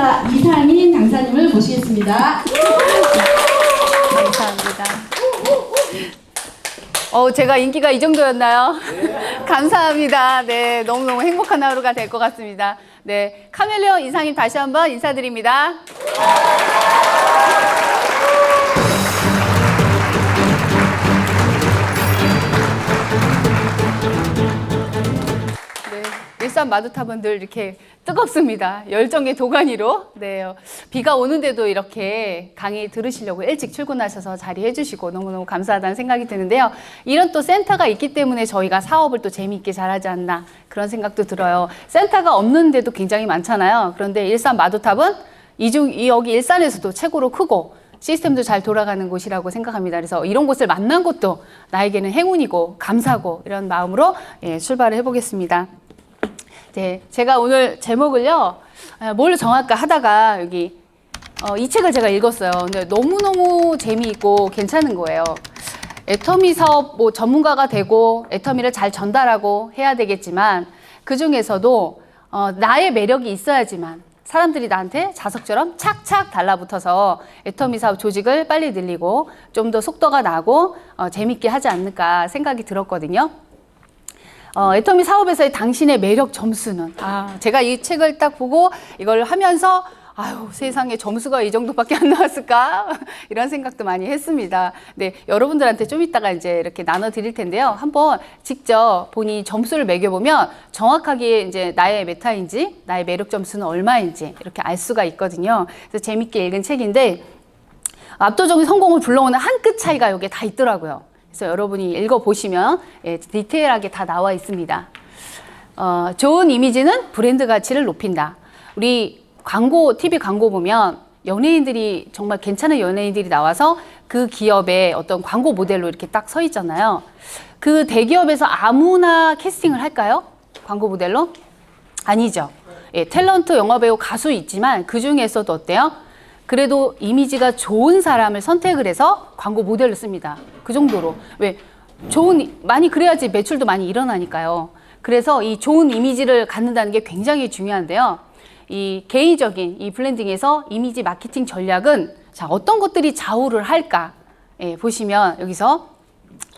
사업자 이상인 강사님을 모시겠습니다. 감사합니다. 제가 인기가 이 정도였나요? 네. 감사합니다. 네, 너무너무 행복한 하루가 될 것 같습니다. 네, 카멜레온 이상님 다시 한번 인사드립니다. 네, 일산 마두타분들 이렇게 뜨겁습니다. 열정의 도가니로. 네, 비가 오는데도 이렇게 강의 들으시려고 일찍 출근하셔서 자리해 주시고 너무너무 감사하다는 생각이 드는데요. 이런 또 센터가 있기 때문에 저희가 사업을 또 재미있게 잘하지 않나 그런 생각도 들어요. 센터가 없는 데도 굉장히 많잖아요. 그런데 일산 마두탑은 여기 일산에서도 최고로 크고 시스템도 잘 돌아가는 곳이라고 생각합니다. 그래서 이런 곳을 만난 것도 나에게는 행운이고 감사고 이런 마음으로 출발을 해보겠습니다. 네, 제가 오늘 제목을요, 뭘 정할까 하다가 여기 이 책을 제가 읽었어요. 근데 너무너무 재미있고 괜찮은 거예요. 애터미 사업 전문가가 되고 애터미를 잘 전달하고 해야 되겠지만 그 중에서도 나의 매력이 있어야지만 사람들이 나한테 자석처럼 착착 달라붙어서 애터미 사업 조직을 빨리 늘리고 좀 더 속도가 나고 재밌게 하지 않을까 생각이 들었거든요. 애터미 사업에서의 당신의 매력 점수는 제가 이 책을 딱 보고 이걸 하면서 아유 세상에 점수가 이 정도밖에 안 나왔을까 이런 생각도 많이 했습니다. 네, 여러분들한테 좀 이따가 이제 이렇게 나눠 드릴 텐데요. 한번 직접 본인이 점수를 매겨보면 정확하게 이제 나의 메타인지 나의 매력 점수는 얼마인지 이렇게 알 수가 있거든요. 그래서 재밌게 읽은 책인데 압도적인 성공을 불러오는 한 끗 차이가 여기에 다 있더라고요. 그래서 여러분이 읽어보시면 디테일하게 다 나와 있습니다. 좋은 이미지는 브랜드 가치를 높인다. 우리 TV 광고 보면 연예인들이 정말 괜찮은 연예인들이 나와서 그 기업의 어떤 광고 모델로 이렇게 딱 서 있잖아요. 그 대기업에서 아무나 캐스팅을 할까요? 광고 모델로? 아니죠. 탤런트, 영화배우, 가수 있지만 그 중에서도 어때요? 그래도 이미지가 좋은 사람을 선택을 해서 광고 모델로 씁니다. 그 정도로. 왜? 많이 그래야지 매출도 많이 일어나니까요. 그래서 이 좋은 이미지를 갖는다는 게 굉장히 중요한데요. 이 개인적인 이 블렌딩에서 이미지 마케팅 전략은 자, 어떤 것들이 좌우를 할까? 보시면 여기서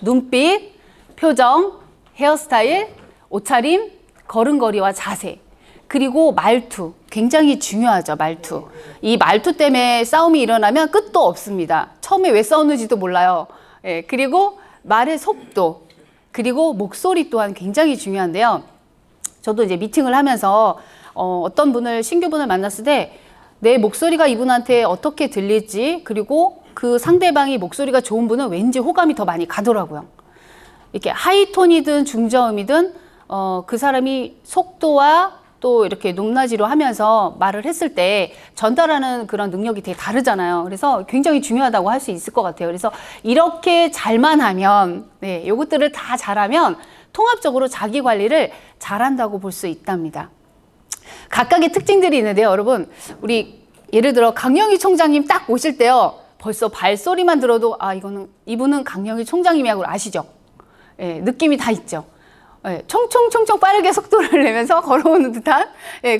눈빛, 표정, 헤어스타일, 옷차림, 걸음걸이와 자세. 그리고 말투, 굉장히 중요하죠, 말투. 이 말투 때문에 싸움이 일어나면 끝도 없습니다. 처음에 왜 싸웠는지도 몰라요. 그리고 말의 속도, 그리고 목소리 또한 굉장히 중요한데요. 저도 이제 미팅을 하면서 어떤 신규 분을 만났을 때 내 목소리가 이분한테 어떻게 들릴지, 그리고 그 상대방이 목소리가 좋은 분은 왠지 호감이 더 많이 가더라고요. 이렇게 하이톤이든 중저음이든 그 사람이 속도와 또 이렇게 높낮이로 하면서 말을 했을 때 전달하는 그런 능력이 되게 다르잖아요. 그래서 굉장히 중요하다고 할 수 있을 것 같아요. 그래서 이렇게 잘만 하면, 요것들을 다 잘하면 통합적으로 자기 관리를 잘한다고 볼 수 있답니다. 각각의 특징들이 있는데요. 여러분, 우리 예를 들어 강영희 총장님 딱 오실 때요. 벌써 발소리만 들어도 이분은 강영희 총장님이라고 아시죠? 느낌이 다 있죠. 총총총총 빠르게 속도를 내면서 걸어오는 듯한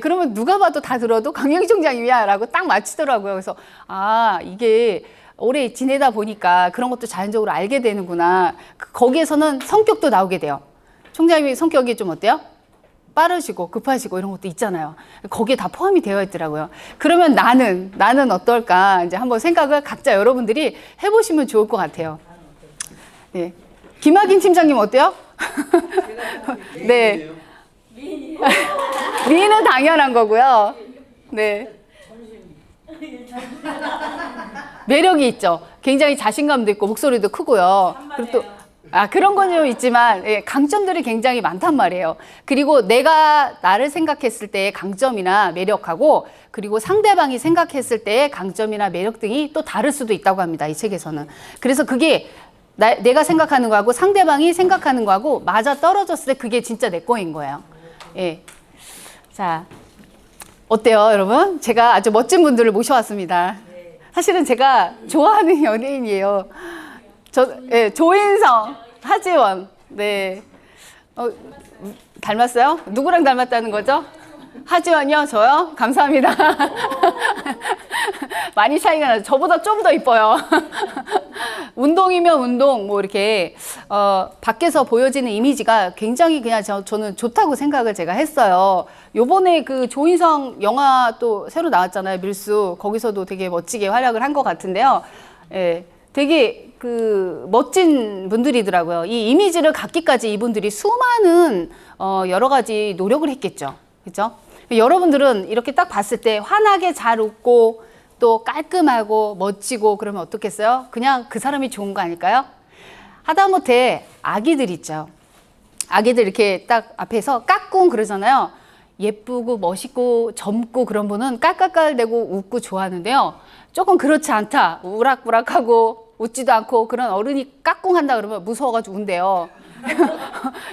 그러면 누가 봐도 다 들어도 강영희 총장님이야 라고 딱 맞추더라고요. 그래서 이게 오래 지내다 보니까 그런 것도 자연적으로 알게 되는구나. 거기에서는 성격도 나오게 돼요. 총장님이 성격이 좀 어때요? 빠르시고 급하시고 이런 것도 있잖아요. 거기에 다 포함이 되어 있더라고요. 그러면 나는 어떨까 이제 한번 생각을 각자 여러분들이 해보시면 좋을 것 같아요. 네. 김학인 팀장님 어때요? 네. 미인은 당연한 거고요. 네. 매력이 있죠. 굉장히 자신감도 있고 목소리도 크고요. 그리고 또 그런 건 좀 있지만 강점들이 굉장히 많단 말이에요. 그리고 내가 나를 생각했을 때의 강점이나 매력하고 그리고 상대방이 생각했을 때의 강점이나 매력 등이 또 다를 수도 있다고 합니다. 이 책에서는. 그래서 그게 내가 생각하는 거하고 상대방이 생각하는 거하고 맞아 떨어졌을 때 그게 진짜 내 거인 거예요. 자, 어때요, 여러분? 제가 아주 멋진 분들을 모셔왔습니다. 사실은 제가 좋아하는 연예인이에요. 조인성, 하지원. 네. 닮았어요? 누구랑 닮았다는 거죠? 하지만요, 저요? 감사합니다. 많이 차이가 나죠. 저보다 좀 더 이뻐요. 운동이면 운동, 뭐 이렇게, 밖에서 보여지는 이미지가 굉장히 그냥 저는 좋다고 생각을 제가 했어요. 요번에 그 조인성 영화 또 새로 나왔잖아요. 밀수. 거기서도 되게 멋지게 활약을 한 것 같은데요. 예, 되게 그 멋진 분들이더라고요. 이 이미지를 갖기까지 이분들이 수많은, 여러 가지 노력을 했겠죠. 그죠? 여러분들은 이렇게 딱 봤을 때 환하게 잘 웃고 또 깔끔하고 멋지고 그러면 어떻겠어요? 그냥 그 사람이 좋은 거 아닐까요? 하다못해 아기들 있죠. 아기들 이렇게 딱 앞에서 까꿍 그러잖아요. 예쁘고 멋있고 젊고 그런 분은 깔깔깔대고 웃고 좋아하는데요. 조금 그렇지 않다. 우락부락하고 웃지도 않고 그런 어른이 까꿍한다 그러면 무서워가지고 운대요.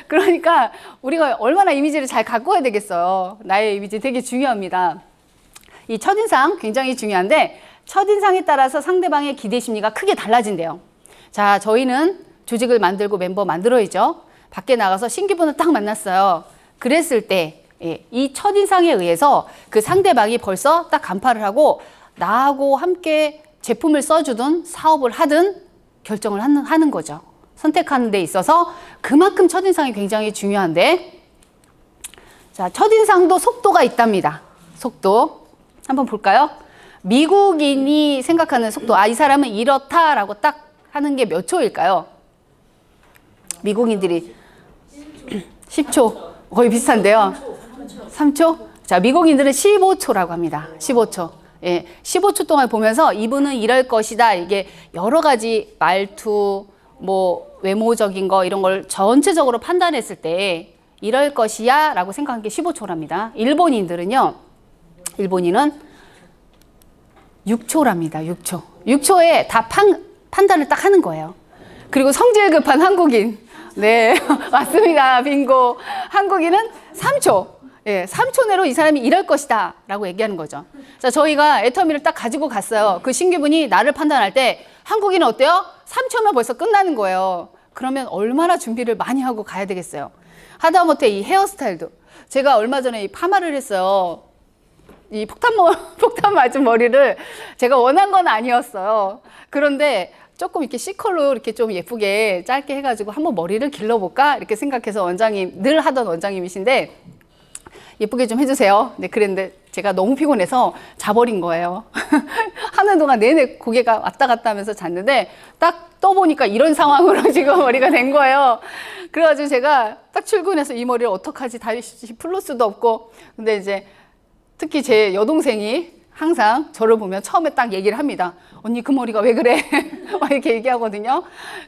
그러니까 우리가 얼마나 이미지를 잘 가꿔야 되겠어요. 나의 이미지 되게 중요합니다. 이 첫인상 굉장히 중요한데 첫인상에 따라서 상대방의 기대 심리가 크게 달라진대요. 자, 저희는 조직을 만들고 멤버 만들어야죠. 밖에 나가서 신규분을 딱 만났어요. 그랬을 때 이 첫인상에 의해서 그 상대방이 벌써 딱 간파를 하고 나하고 함께 제품을 써주든 사업을 하든 결정을 하는 거죠. 선택하는 데 있어서 그만큼 첫인상이 굉장히 중요한데, 자, 첫인상도 속도가 있답니다. 속도 한번 볼까요? 미국인이 생각하는 속도, 이 사람은 이렇다라고 딱 하는 게 몇 초일까요? 미국인들이 10초, 거의 비슷한데요. 3초? 자, 미국인들은 15초라고 합니다. 15초. 예, 15초 동안 보면서 이분은 이럴 것이다. 이게 여러 가지 말투, 뭐 외모적인 거 이런 걸 전체적으로 판단했을 때 이럴 것이야 라고 생각한 게 15초랍니다. 일본인들은요, 일본인은 6초랍니다. 6초. 6초에 다 판단을 딱 하는 거예요. 그리고 성질 급한 한국인. 네, 맞습니다. 빙고. 한국인은 3초. 예, 3초 내로 이 사람이 이럴 것이다 라고 얘기하는 거죠. 자, 저희가 애터미를 딱 가지고 갔어요. 그 신규분이 나를 판단할 때 한국인은 어때요? 3초면 벌써 끝나는 거예요. 그러면 얼마나 준비를 많이 하고 가야 되겠어요. 하다못해 이 헤어스타일도 제가 얼마 전에 이 파마를 했어요. 이 폭탄 맞은 머리를 제가 원한 건 아니었어요. 그런데 조금 이렇게 C컬로 이렇게 좀 예쁘게 짧게 해가지고 한번 머리를 길러볼까 이렇게 생각해서 원장님, 늘 하던 원장님이신데 예쁘게 좀 해주세요. 네, 그랬는데 제가 너무 피곤해서 자버린 거예요. 하는 동안 내내 고개가 왔다 갔다 하면서 잤는데 딱 떠보니까 이런 상황으로 지금 머리가 된 거예요. 그래가지고 제가 딱 출근해서 이 머리를 어떡하지, 다시 풀릴 수도 없고. 근데 이제 특히 제 여동생이 항상 저를 보면 처음에 딱 얘기를 합니다. 언니 그 머리가 왜 그래? 막 이렇게 얘기하거든요.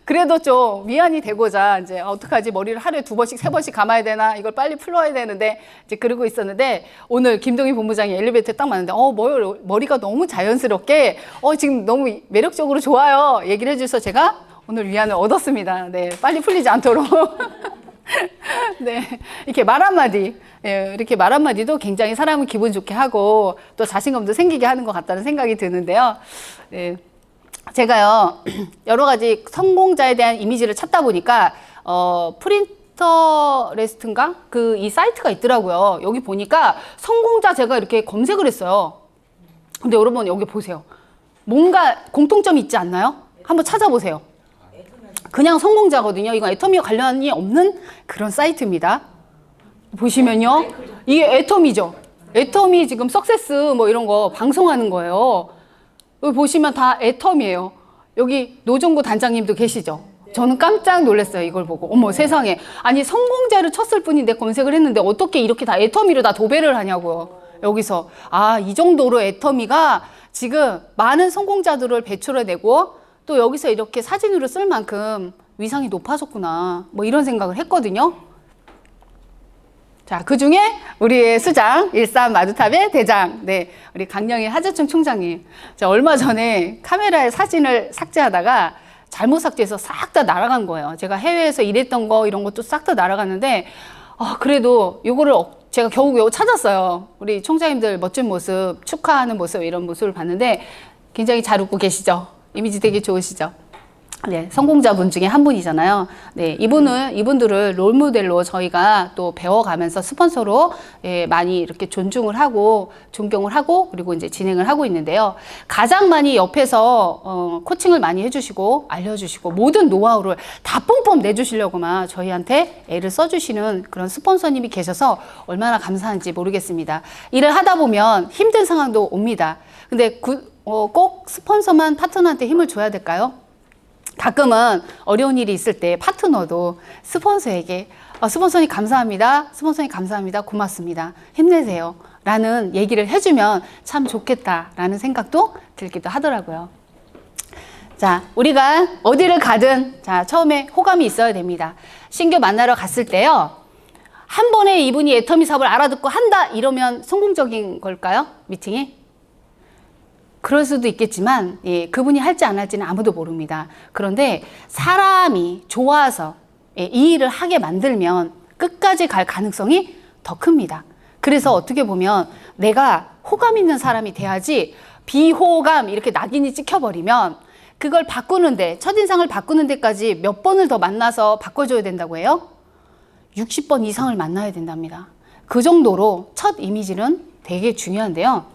그래도 좀 위안이 되고자 이제 어떡하지, 머리를 하루에 2번씩 3번씩 감아야 되나, 이걸 빨리 풀어야 되는데 이제 그러고 있었는데 오늘 김동희 본부장이 엘리베이터에 딱 왔는데 머리가 너무 자연스럽게 지금 너무 매력적으로 좋아요 얘기를 해줘서 제가 오늘 위안을 얻었습니다. 네, 빨리 풀리지 않도록. 네, 이렇게 말 한마디, 이렇게 말 한마디도 굉장히 사람을 기분 좋게 하고 또 자신감도 생기게 하는 것 같다는 생각이 드는데요. 네, 제가요 여러 가지 성공자에 대한 이미지를 찾다 보니까 프린터레스트인가 그 이 사이트가 있더라고요. 여기 보니까 성공자 제가 이렇게 검색을 했어요. 근데 여러분 여기 보세요. 뭔가 공통점이 있지 않나요? 한번 찾아보세요. 그냥 성공자거든요. 이건 애터미와 관련이 없는 그런 사이트입니다. 보시면요. 이게 애터미죠. 애터미 지금 석세스 뭐 이런 거 방송하는 거예요. 여기 보시면 다 애터미예요. 여기 노종구 단장님도 계시죠. 저는 깜짝 놀랐어요. 이걸 보고. 어머 세상에. 아니 성공자를 쳤을 뿐인데 검색을 했는데 어떻게 이렇게 다 애터미로 다 도배를 하냐고요. 여기서. 이 정도로 애터미가 지금 많은 성공자들을 배출해내고 또 여기서 이렇게 사진으로 쓸 만큼 위상이 높아졌구나. 뭐 이런 생각을 했거든요. 자, 그 중에 우리의 수장, 일산 마두탑의 대장, 네, 우리 강영일 하재춘 총장님. 자, 얼마 전에 카메라에 사진을 삭제하다가 잘못 삭제해서 싹 다 날아간 거예요. 제가 해외에서 일했던 거 이런 것도 싹 다 날아갔는데, 그래도 요거를 제가 겨우 찾았어요. 우리 총장님들 멋진 모습, 축하하는 모습, 이런 모습을 봤는데 굉장히 잘 웃고 계시죠? 이미지 되게 좋으시죠? 네, 성공자분 중에 한 분이잖아요. 네, 이분들을 롤모델로 저희가 또 배워가면서 스폰서로 예, 많이 이렇게 존중을 하고, 존경을 하고, 그리고 이제 진행을 하고 있는데요. 가장 많이 옆에서, 코칭을 많이 해주시고, 알려주시고, 모든 노하우를 다 뿜뿜 내주시려고만 저희한테 애를 써주시는 그런 스폰서님이 계셔서 얼마나 감사한지 모르겠습니다. 일을 하다 보면 힘든 상황도 옵니다. 근데 꼭 스폰서만 파트너한테 힘을 줘야 될까요? 가끔은 어려운 일이 있을 때 파트너도 스폰서에게 스폰서님 감사합니다. 스폰서님 감사합니다. 고맙습니다. 힘내세요. 라는 얘기를 해주면 참 좋겠다라는 생각도 들기도 하더라고요. 자, 우리가 어디를 가든 자, 처음에 호감이 있어야 됩니다. 신규 만나러 갔을 때요. 한 번에 이분이 애터미 사업을 알아듣고 한다 이러면 성공적인 걸까요? 미팅이? 그럴 수도 있겠지만 예, 그분이 할지 안 할지는 아무도 모릅니다. 그런데 사람이 좋아서 예, 이 일을 하게 만들면 끝까지 갈 가능성이 더 큽니다. 그래서 어떻게 보면 내가 호감 있는 사람이 돼야지 비호감 이렇게 낙인이 찍혀버리면 그걸 바꾸는데 첫인상을 바꾸는 데까지 몇 번을 더 만나서 바꿔줘야 된다고 해요? 60번 이상을 만나야 된답니다. 그 정도로 첫 이미지는 되게 중요한데요.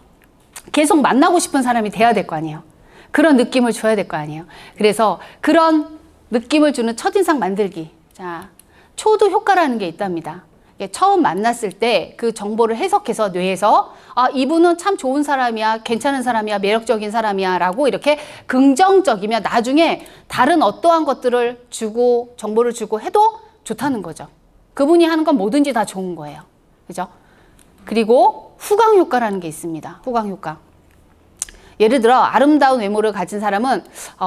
계속 만나고 싶은 사람이 돼야 될 거 아니에요. 그런 느낌을 줘야 될 거 아니에요. 그래서 그런 느낌을 주는 첫인상 만들기. 자, 초두 효과라는 게 있답니다. 처음 만났을 때 그 정보를 해석해서 뇌에서 이분은 참 좋은 사람이야, 괜찮은 사람이야, 매력적인 사람이야 라고 이렇게 긍정적이면 나중에 다른 어떠한 것들을 주고 정보를 주고 해도 좋다는 거죠. 그분이 하는 건 뭐든지 다 좋은 거예요. 그죠? 그리고 후광 효과라는 게 있습니다. 후광 효과. 예를 들어 아름다운 외모를 가진 사람은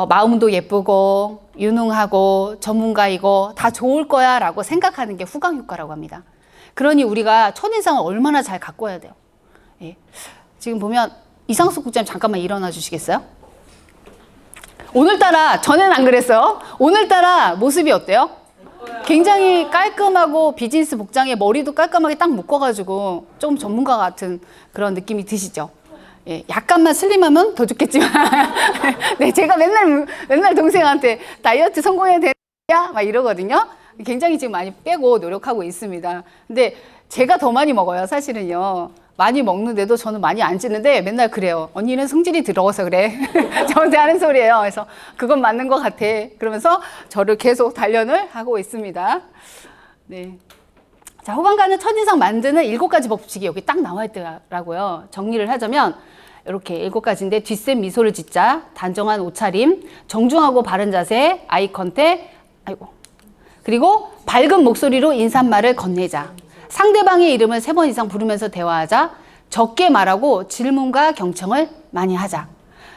마음도 예쁘고 유능하고 전문가이고 다 좋을 거야 라고 생각하는 게 후광 효과라고 합니다. 그러니 우리가 첫인상을 얼마나 잘 가꿔야 돼요. 예. 지금 보면 이상숙 국장님 잠깐만 일어나 주시겠어요? 오늘따라 전에는 안 그랬어요. 오늘따라 모습이 어때요? 굉장히 깔끔하고 비즈니스 복장에 머리도 깔끔하게 딱 묶어가지고 좀 전문가 같은 그런 느낌이 드시죠? 예, 약간만 슬림하면 더 좋겠지만 네, 제가 맨날 동생한테 다이어트 성공해야 되냐? 막 이러거든요. 굉장히 지금 많이 빼고 노력하고 있습니다. 근데 제가 더 많이 먹어요, 사실은요. 많이 먹는데도 저는 많이 안 찌는데 맨날 그래요. 언니는 성질이 들어서 그래. 저한테 하는 소리예요. 그래서 그건 맞는 것 같아. 그러면서 저를 계속 단련을 하고 있습니다. 네. 자, 호감 가는 첫인상 만드는 7가지 법칙이 여기 딱 나와 있더라고요. 정리를 하자면 이렇게 7가지인데 뒷셈 미소를 짓자, 단정한 옷차림, 정중하고 바른 자세, 아이 컨택, 그리고 밝은 목소리로 인사말을 건네자, 상대방의 이름을 3번 이상 부르면서 대화하자, 적게 말하고 질문과 경청을 많이 하자.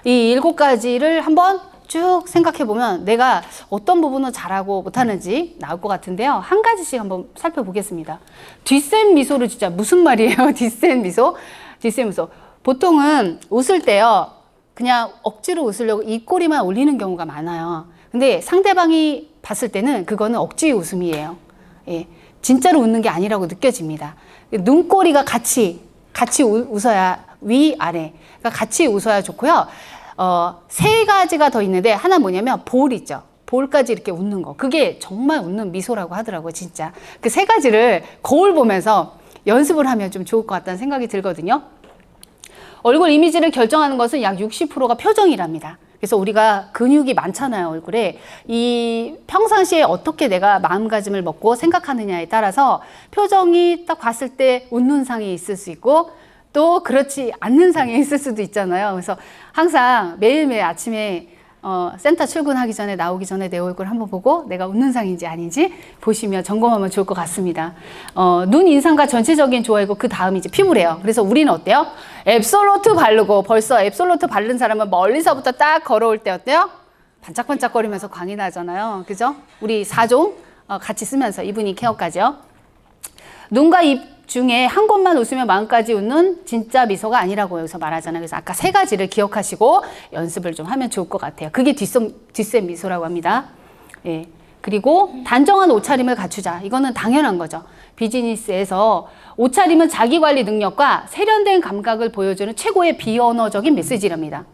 이 7가지를 한번 쭉 생각해 보면 내가 어떤 부분을 잘하고 못하는지 나올 것 같은데요. 한 가지씩 한번 살펴보겠습니다. 뒷셈 미소를 진짜 무슨 말이에요? 뒷셈 미소? 뒷셈 미소. 보통은 웃을 때요. 그냥 억지로 웃으려고 입꼬리만 올리는 경우가 많아요. 근데 상대방이 봤을 때는 그거는 억지 웃음이에요. 예. 진짜로 웃는 게 아니라고 느껴집니다. 눈꼬리가 같이 웃어야 위아래. 그러니까 같이 웃어야 좋고요. 3가지가 더 있는데 하나 뭐냐면 볼 있죠. 볼까지 이렇게 웃는 거. 그게 정말 웃는 미소라고 하더라고요, 진짜. 그 3가지를 거울 보면서 연습을 하면 좀 좋을 것 같다는 생각이 들거든요. 얼굴 이미지를 결정하는 것은 약 60%가 표정이랍니다. 그래서 우리가 근육이 많잖아요, 얼굴에. 이 평상시에 어떻게 내가 마음가짐을 먹고 생각하느냐에 따라서 표정이 딱 봤을 때 웃는 상이 있을 수 있고 또 그렇지 않는 상이 있을 수도 있잖아요. 그래서 항상 매일매일 아침에 센터 출근하기 전에 나오기 전에 내 얼굴 한번 보고 내가 웃는 상인지 아닌지 보시면 점검하면 좋을 것 같습니다. 눈 인상과 전체적인 조화이고 그 다음이 이제 피부래요. 그래서 우리는 어때요? 앱솔루트 바르고 벌써 앱솔루트 바른 사람은 멀리서부터 딱 걸어올 때 어때요? 반짝반짝거리면서 광이 나잖아요. 그죠? 우리 4종 같이 쓰면서 이분이 케어까지요. 눈과 입 중에 한 곳만 웃으면 마음까지 웃는 진짜 미소가 아니라고 여기서 말하잖아요. 그래서 아까 3가지를 기억하시고 연습을 좀 하면 좋을 것 같아요. 그게 뒷셈 미소라고 합니다. 예. 그리고 단정한 옷차림을 갖추자. 이거는 당연한 거죠. 비즈니스에서 옷차림은 자기관리 능력과 세련된 감각을 보여주는 최고의 비언어적인 메시지랍니다.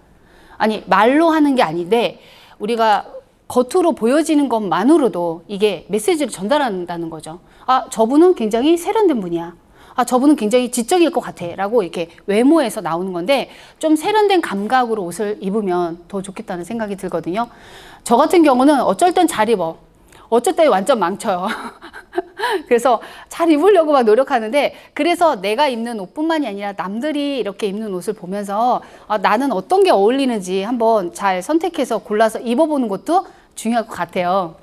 아니 말로 하는 게 아닌데 우리가 겉으로 보여지는 것만으로도 이게 메시지를 전달한다는 거죠. 아, 저분은 굉장히 세련된 분이야. 아, 저분은 굉장히 지적일 것 같아. 라고 이렇게 외모에서 나오는 건데 좀 세련된 감각으로 옷을 입으면 더 좋겠다는 생각이 들거든요. 저 같은 경우는 어쩔 땐 잘 입어. 어쩔 땐 완전 망쳐요. 그래서 잘 입으려고 막 노력하는데 그래서 내가 입는 옷뿐만이 아니라 남들이 이렇게 입는 옷을 보면서 아, 나는 어떤 게 어울리는지 한번 잘 선택해서 골라서 입어보는 것도 중요할 것 같아요.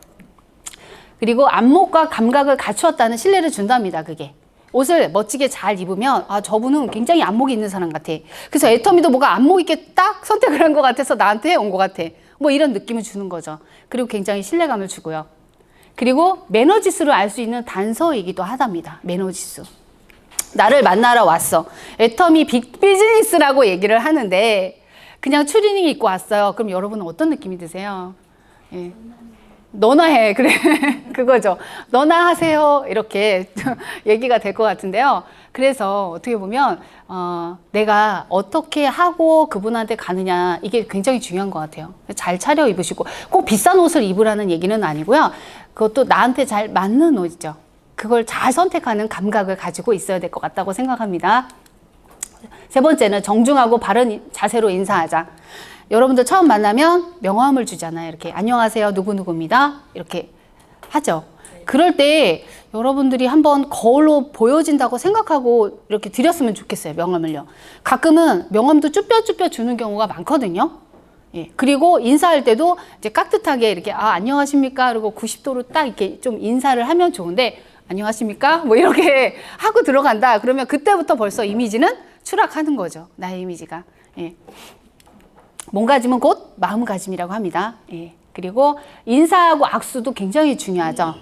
그리고 안목과 감각을 갖추었다는 신뢰를 준답니다. 그게. 옷을 멋지게 잘 입으면 아, 저분은 굉장히 안목이 있는 사람 같아. 그래서 애터미도 뭐가 안목 있게 딱 선택을 한 것 같아서 나한테 온 것 같아. 뭐 이런 느낌을 주는 거죠. 그리고 굉장히 신뢰감을 주고요. 그리고 매너 지수를 알 수 있는 단서이기도 하답니다. 매너 지수. 나를 만나러 왔어. 애터미 빅비즈니스라고 얘기를 하는데 그냥 추리닝 입고 왔어요. 그럼 여러분은 어떤 느낌이 드세요? 예. 너나 해. 그래. 그거죠. 너나 하세요. 이렇게 얘기가 될 것 같은데요. 그래서 어떻게 보면 내가 어떻게 하고 그분한테 가느냐 이게 굉장히 중요한 것 같아요. 잘 차려 입으시고 꼭 비싼 옷을 입으라는 얘기는 아니고요. 그것도 나한테 잘 맞는 옷이죠. 그걸 잘 선택하는 감각을 가지고 있어야 될 것 같다고 생각합니다. 세 번째는 정중하고 바른 자세로 인사하자. 여러분들 처음 만나면 명함을 주잖아요. 이렇게 안녕하세요 누구누구입니다. 이렇게 하죠. 그럴 때 여러분들이 한번 거울로 보여진다고 생각하고 이렇게 드렸으면 좋겠어요. 명함을요. 가끔은 명함도 쭈뼛쭈뼛 주는 경우가 많거든요. 예. 그리고 인사할 때도 이제 깍듯하게 이렇게 아 안녕하십니까 그리고 90도로 딱 이렇게 좀 인사를 하면 좋은데 안녕하십니까 뭐 이렇게 하고 들어간다 그러면 그때부터 벌써 이미지는 추락하는 거죠. 나의 이미지가. 예. 몸가짐은 곧 마음가짐이라고 합니다. 예. 그리고 인사하고 악수도 굉장히 중요하죠.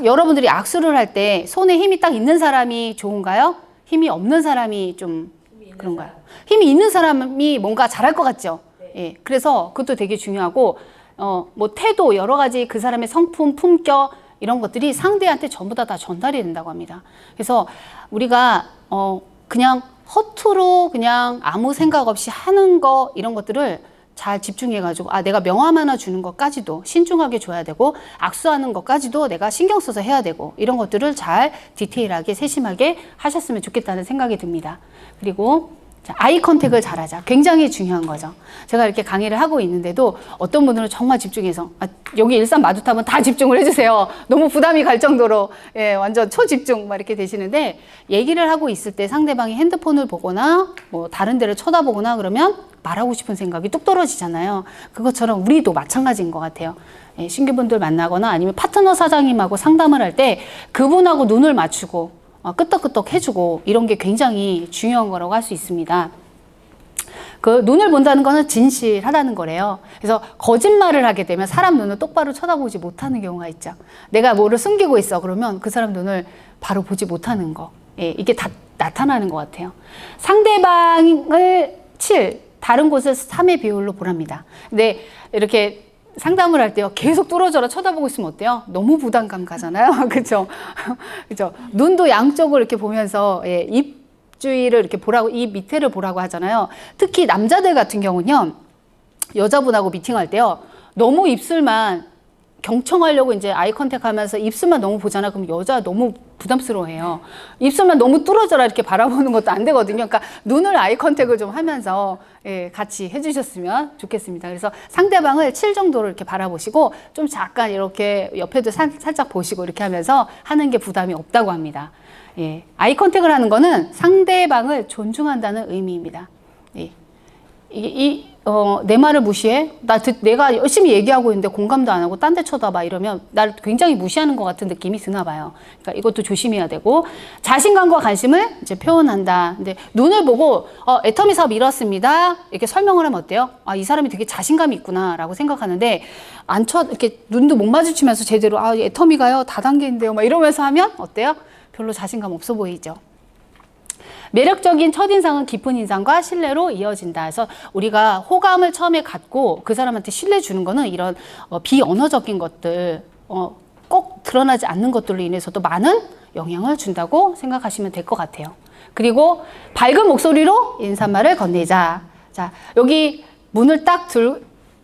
여러분들이 악수를 할 때 손에 힘이 딱 있는 사람이 좋은가요? 힘이 없는 사람이 좀 그런가요? 힘이 있는 사람이 뭔가 잘할 것 같죠? 예. 그래서 그것도 되게 중요하고, 뭐 태도, 여러 가지 그 사람의 성품, 품격, 이런 것들이 상대한테 전부 다 전달이 된다고 합니다. 그래서 우리가, 그냥 허투루 그냥 아무 생각 없이 하는 거 이런 것들을 잘 집중해가지고 아 내가 명함 하나 주는 것까지도 신중하게 줘야 되고 악수하는 것까지도 내가 신경 써서 해야 되고 이런 것들을 잘 디테일하게 세심하게 하셨으면 좋겠다는 생각이 듭니다. 그리고 아이 컨택을 잘하자. 굉장히 중요한 거죠. 제가 이렇게 강의를 하고 있는데도 어떤 분들은 정말 집중해서 여기 일산 마두탑은 다 집중을 해주세요. 너무 부담이 갈 정도로 예, 완전 초집중 막 이렇게 되시는데 얘기를 하고 있을 때 상대방이 핸드폰을 보거나 뭐 다른 데를 쳐다보거나 그러면 말하고 싶은 생각이 뚝 떨어지잖아요. 그것처럼 우리도 마찬가지인 것 같아요. 예, 신규분들 만나거나 아니면 파트너 사장님하고 상담을 할 때 그분하고 눈을 맞추고 끄떡끄떡 해주고 이런 게 굉장히 중요한 거라고 할 수 있습니다. 그 눈을 본다는 거는 진실하다는 거래요. 그래서 거짓말을 하게 되면 사람 눈을 똑바로 쳐다보지 못하는 경우가 있죠. 내가 뭐를 숨기고 있어 그러면 그 사람 눈을 바로 보지 못하는 거. 예, 이게 다 나타나는 것 같아요. 상대방을 7, 다른 곳을 3의 비율로 보랍니다. 근데 이렇게 상담을 할 때요. 계속 뚫어져라 쳐다보고 있으면 어때요? 너무 부담감 가잖아요. 그렇죠? 그렇죠? 눈도 양쪽을 이렇게 보면서 예, 입 주위를 이렇게 보라고 입 밑에를 보라고 하잖아요. 특히 남자들 같은 경우는요. 여자분하고 미팅할 때요. 너무 입술만 경청하려고 이제 아이 컨택하면서 입술만 너무 보잖아. 그럼 여자 너무 부담스러워해요. 입술만 너무 뚫어져라 이렇게 바라보는 것도 안 되거든요. 그러니까 눈을 아이 컨택을 좀 하면서 예, 같이 해주셨으면 좋겠습니다. 그래서 상대방을 7 정도로 이렇게 바라보시고 좀 잠깐 이렇게 옆에도 살짝 보시고 이렇게 하면서 하는 게 부담이 없다고 합니다. 예, 아이 컨택을 하는 거는 상대방을 존중한다는 의미입니다. 예. 내 말을 무시해? 내가 열심히 얘기하고 있는데 공감도 안 하고 딴 데 쳐다봐 이러면 날 굉장히 무시하는 것 같은 느낌이 드나 봐요. 그러니까 이것도 조심해야 되고 자신감과 관심을 이제 표현한다. 근데 눈을 보고 애터미 사업 이렇습니다. 이렇게 설명을 하면 어때요? 아, 이 사람이 되게 자신감이 있구나라고 생각하는데 이렇게 눈도 못 마주치면서 제대로 애터미가요 다단계인데요 막 이러면서 하면 어때요? 별로 자신감 없어 보이죠. 매력적인 첫인상은 깊은 인상과 신뢰로 이어진다. 그래서 우리가 호감을 처음에 갖고 그 사람한테 신뢰 주는 거는 이런 비언어적인 것들, 꼭 드러나지 않는 것들로 인해서도 많은 영향을 준다고 생각하시면 될 것 같아요. 그리고 밝은 목소리로 인사말을 건네자. 자, 여기 문을 딱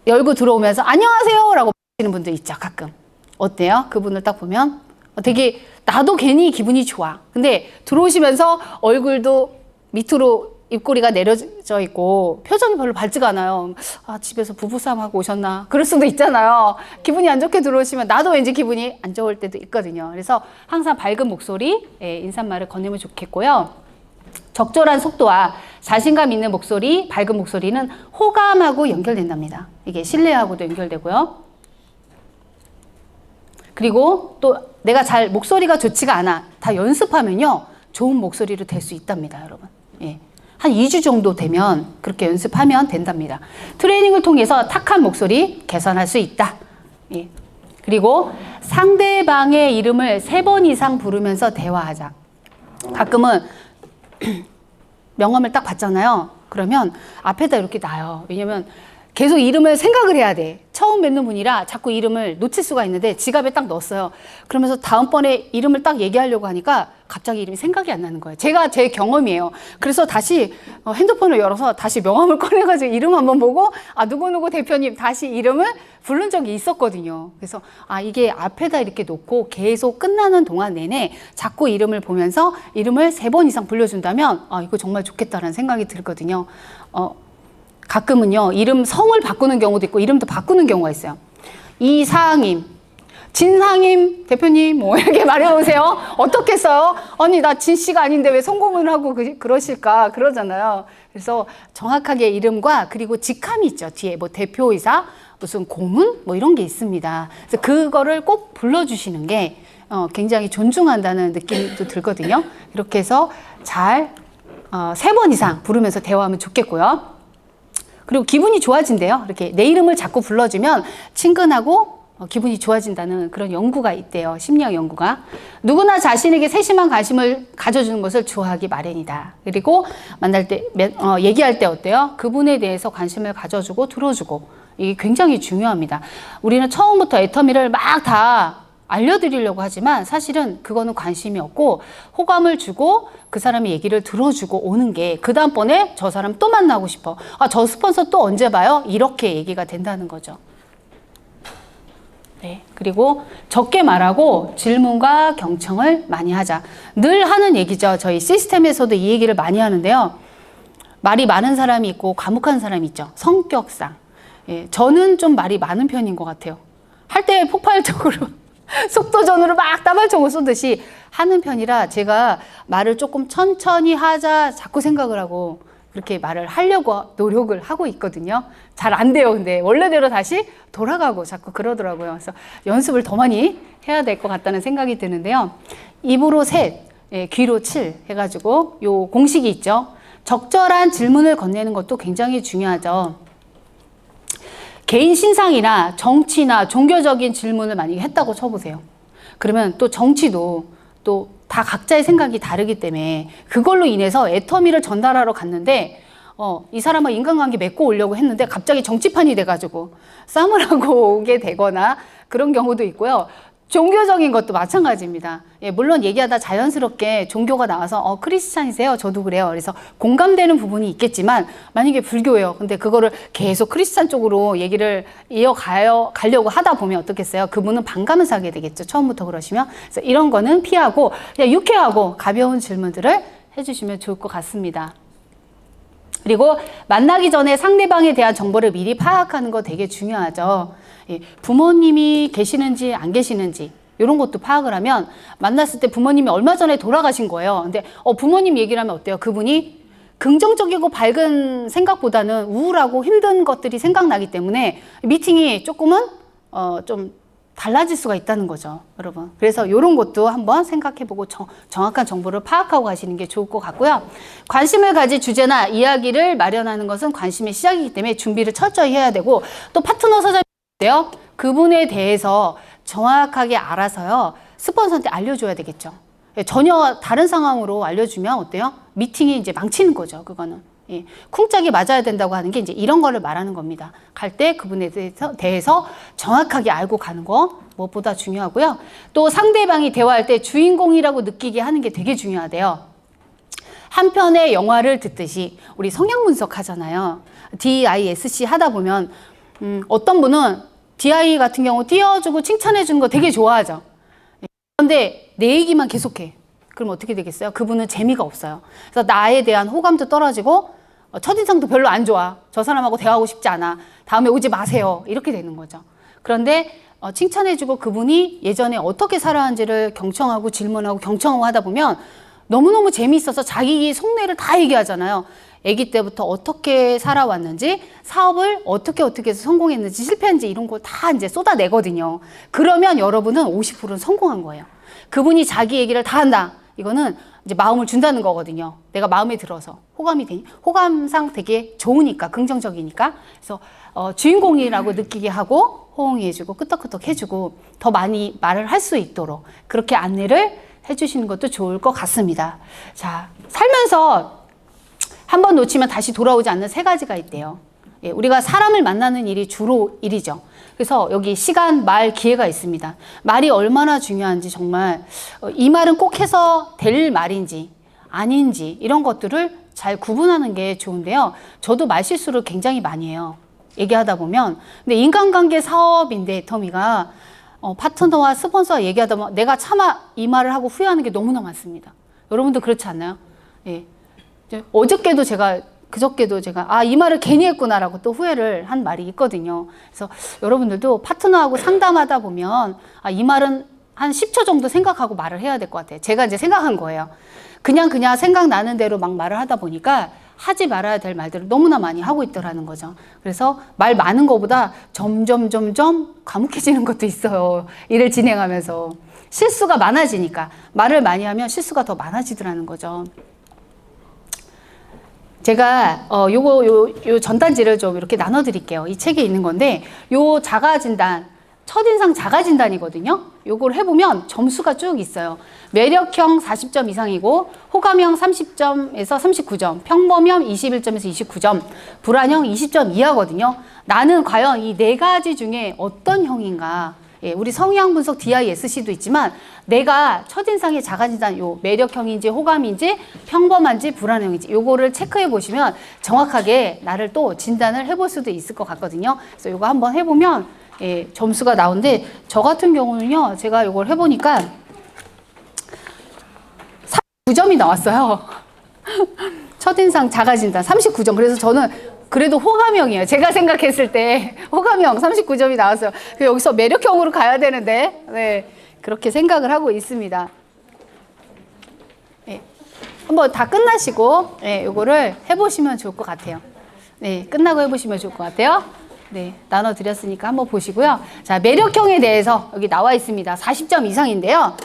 열고 들어오면서 안녕하세요 라고 하시는 분들 있죠, 가끔. 어때요? 그분을 딱 보면 되게 나도 괜히 기분이 좋아. 근데 들어오시면서 얼굴도 밑으로 입꼬리가 내려져 있고 표정이 별로 밝지가 않아요. 아, 집에서 부부싸움 하고 오셨나? 그럴 수도 있잖아요. 기분이 안 좋게 들어오시면 나도 왠지 기분이 안 좋을 때도 있거든요. 그래서 항상 밝은 목소리, 인사말을 건네면 좋겠고요. 적절한 속도와 자신감 있는 목소리, 밝은 목소리는 호감하고 연결된답니다. 이게 신뢰하고도 연결되고요. 그리고 또 내가 목소리가 좋지가 않아. 다 연습하면요. 좋은 목소리로 될 수 있답니다, 여러분. 예. 한 2주 정도 되면 그렇게 연습하면 된답니다. 트레이닝을 통해서 탁한 목소리 개선할 수 있다. 예. 그리고 상대방의 이름을 3번 이상 부르면서 대화하자. 가끔은 명함을 딱 받잖아요. 그러면 앞에다 이렇게 놔요. 왜냐면 계속 이름을 생각을 해야 돼. 처음 뵙는 분이라 자꾸 이름을 놓칠 수가 있는데 지갑에 딱 넣었어요. 그러면서 다음번에 이름을 딱 얘기하려고 하니까 갑자기 이름이 생각이 안 나는 거예요. 제 경험이에요. 그래서 다시 핸드폰을 열어서 다시 명함을 꺼내가지고 이름 한번 보고 누구누구 대표님 다시 이름을 부른 적이 있었거든요. 그래서 이게 앞에다 이렇게 놓고 계속 끝나는 동안 내내 자꾸 이름을 보면서 이름을 3번 이상 불러준다면 이거 정말 좋겠다라는 생각이 들거든요. 가끔은요, 성을 바꾸는 경우도 있고, 이름도 바꾸는 경우가 있어요. 이상임, 진상임 대표님, 이렇게 말해보세요. 어떻겠어요? 아니, 나 진씨가 아닌데 왜 성공을 하고 그러실까? 그러잖아요. 그래서 정확하게 이름과 그리고 직함이 있죠. 뒤에 대표이사, 무슨 고문? 이런 게 있습니다. 그래서 그거를 꼭 불러주시는 게 굉장히 존중한다는 느낌도 들거든요. 이렇게 해서 잘 3번 이상 부르면서 대화하면 좋겠고요. 그리고 기분이 좋아진대요. 이렇게 내 이름을 자꾸 불러주면 친근하고 기분이 좋아진다는 그런 연구가 있대요. 심리학 연구가. 누구나 자신에게 세심한 관심을 가져주는 것을 좋아하기 마련이다. 그리고 만날 때, 얘기할 때 어때요? 그분에 대해서 관심을 가져주고 들어주고. 이게 굉장히 중요합니다. 우리는 처음부터 애터미를 막 다 알려드리려고 하지만 사실은 그거는 관심이 없고 호감을 주고 그 사람의 얘기를 들어주고 오는 게 그 다음번에 저 사람 또 만나고 싶어. 저 스폰서 또 언제 봐요? 이렇게 얘기가 된다는 거죠. 네. 그리고 적게 말하고 질문과 경청을 많이 하자. 늘 하는 얘기죠. 저희 시스템에서도 이 얘기를 많이 하는데요. 말이 많은 사람이 있고 과묵한 사람이 있죠. 성격상. 예, 저는 좀 말이 많은 편인 것 같아요. 할 때 폭발적으로 속도전으로 막 따발총을 쏘듯이 하는 편이라 제가 말을 조금 천천히 하자 자꾸 생각을 하고 그렇게 말을 하려고 노력을 하고 있거든요. 잘 안 돼요. 근데 원래대로 다시 돌아가고 자꾸 그러더라고요. 그래서 연습을 더 많이 해야 될 것 같다는 생각이 드는데요. 입으로 3, 귀로 7 해가지고 요 공식이 있죠. 적절한 질문을 건네는 것도 굉장히 중요하죠. 개인 신상이나 정치나 종교적인 질문을 만약에 했다고 쳐보세요. 그러면 또 정치도 또 다 각자의 생각이 다르기 때문에 그걸로 인해서 애터미를 전달하러 갔는데 이 사람과 인간관계 맺고 오려고 했는데 갑자기 정치판이 돼가지고 싸움을 하고 오게 되거나 그런 경우도 있고요. 종교적인 것도 마찬가지입니다. 예, 물론 얘기하다 자연스럽게 종교가 나와서 크리스찬이세요? 저도 그래요. 그래서 공감되는 부분이 있겠지만 만약에 불교예요. 근데 그거를 계속 크리스찬 쪽으로 얘기를 가려고 하다 보면 어떻겠어요? 그분은 반감을 사게 되겠죠. 처음부터 그러시면. 그래서 이런 거는 피하고 그냥 유쾌하고 가벼운 질문들을 해주시면 좋을 것 같습니다. 그리고 만나기 전에 상대방에 대한 정보를 미리 파악하는 거 되게 중요하죠. 부모님이 계시는지 안 계시는지 이런 것도 파악을 하면 만났을 때 부모님이 얼마 전에 돌아가신 거예요. 근데 부모님 얘기를 하면 어때요? 그분이 긍정적이고 밝은 생각보다는 우울하고 힘든 것들이 생각나기 때문에 미팅이 조금은 좀 달라질 수가 있다는 거죠, 여러분. 그래서 이런 것도 한번 생각해보고 정확한 정보를 파악하고 가시는 게 좋을 것 같고요. 관심을 가질 주제나 이야기를 마련하는 것은 관심의 시작이기 때문에 준비를 철저히 해야 되고 또 파트너 서점이 있는데요. 그분에 대해서 정확하게 알아서요. 스폰서한테 알려줘야 되겠죠. 전혀 다른 상황으로 알려주면 어때요? 미팅이 이제 망치는 거죠, 그거는. 예, 쿵짝이 맞아야 된다고 하는 게 이제 이런 거를 말하는 겁니다. 갈 때 그분에 대해서 정확하게 알고 가는 거 무엇보다 중요하고요. 또 상대방이 대화할 때 주인공이라고 느끼게 하는 게 되게 중요하대요. 한 편의 영화를 듣듯이 우리 성향 분석 하잖아요. DISC 하다 보면 어떤 분은 DI 같은 경우 띄워주고 칭찬해주는 거 되게 좋아하죠. 그런데 내 얘기만 계속해. 그럼 어떻게 되겠어요? 그분은 재미가 없어요. 그래서 나에 대한 호감도 떨어지고 첫인상도 별로 안 좋아. 저 사람하고 대화하고 싶지 않아. 다음에 오지 마세요. 이렇게 되는 거죠. 그런데 칭찬해주고 그분이 예전에 어떻게 살아왔는지를 경청하고 질문하고 경청하고 하다 보면 너무너무 재미있어서 자기 속내를 다 얘기하잖아요. 아기 때부터 어떻게 살아왔는지, 사업을 어떻게 해서 성공했는지, 실패했는지 이런 거 다 이제 쏟아내거든요. 그러면 여러분은 50%는 성공한 거예요. 그분이 자기 얘기를 다 한다. 이거는 이제 마음을 준다는 거거든요. 내가 마음에 들어서 호감상 되게 좋으니까, 긍정적이니까. 그래서 주인공이라고 느끼게 하고 호응해주고 끄떡끄떡 해주고 더 많이 말을 할 수 있도록 그렇게 안내를 해주시는 것도 좋을 것 같습니다. 자, 살면서 한번 놓치면 다시 돌아오지 않는 3가지가 있대요. 예, 우리가 사람을 만나는 일이 주로 일이죠. 그래서 여기 시간, 말, 기회가 있습니다. 말이 얼마나 중요한지 정말 이 말은 꼭 해서 될 말인지 아닌지 이런 것들을 잘 구분하는 게 좋은데요. 저도 말 실수를 굉장히 많이 해요. 얘기하다 보면. 근데 인간관계 사업인데 터미가 파트너와 스폰서와 얘기하다 보면 내가 차마 이 말을 하고 후회하는 게 너무나 많습니다. 여러분도 그렇지 않나요? 예. 그저께도 제가 이 말을 괜히 했구나라고 또 후회를 한 말이 있거든요. 그래서 여러분들도 파트너하고 상담하다 보면 이 말은 한 10초 정도 생각하고 말을 해야 될 것 같아요. 제가 이제 생각한 거예요. 그냥 생각나는 대로 막 말을 하다 보니까 하지 말아야 될 말들을 너무나 많이 하고 있더라는 거죠. 그래서 말 많은 것보다 점점 과묵해지는 것도 있어요. 일을 진행하면서. 실수가 많아지니까. 말을 많이 하면 실수가 더 많아지더라는 거죠. 제가 요 전단지를 좀 이렇게 나눠 드릴게요. 이 책에 있는 건데 요 자가진단, 첫인상 자가진단이거든요. 요걸 해보면 점수가 쭉 있어요. 매력형 40점 이상이고 호감형 30점에서 39점, 평범형 21점에서 29점, 불안형 20점 이하거든요. 나는 과연 이 4가지 중에 어떤 형인가? 예, 우리 성향 분석 DISC도 있지만 내가 첫인상의 자가진단 요 매력형인지 호감인지 평범한지 불안형인지 요거를 체크해 보시면 정확하게 나를 또 진단을 해볼 수도 있을 것 같거든요. 그래서 요거 한번 해보면 예, 점수가 나오는데 저 같은 경우는요 제가 요걸 해보니까 39점이 나왔어요. 첫인상 자가진단 39점. 그래서 저는 그래도 호감형이에요. 제가 생각했을 때 호감형 39점이 나왔어요. 여기서 매력형으로 가야 되는데 네, 그렇게 생각을 하고 있습니다. 네, 한번 다 끝나시고 네, 요거를 해보시면 좋을 것 같아요. 네, 끝나고 해보시면 좋을 것 같아요. 네, 나눠드렸으니까 한번 보시고요. 자, 매력형에 대해서 여기 나와 있습니다. 40점 이상인데요.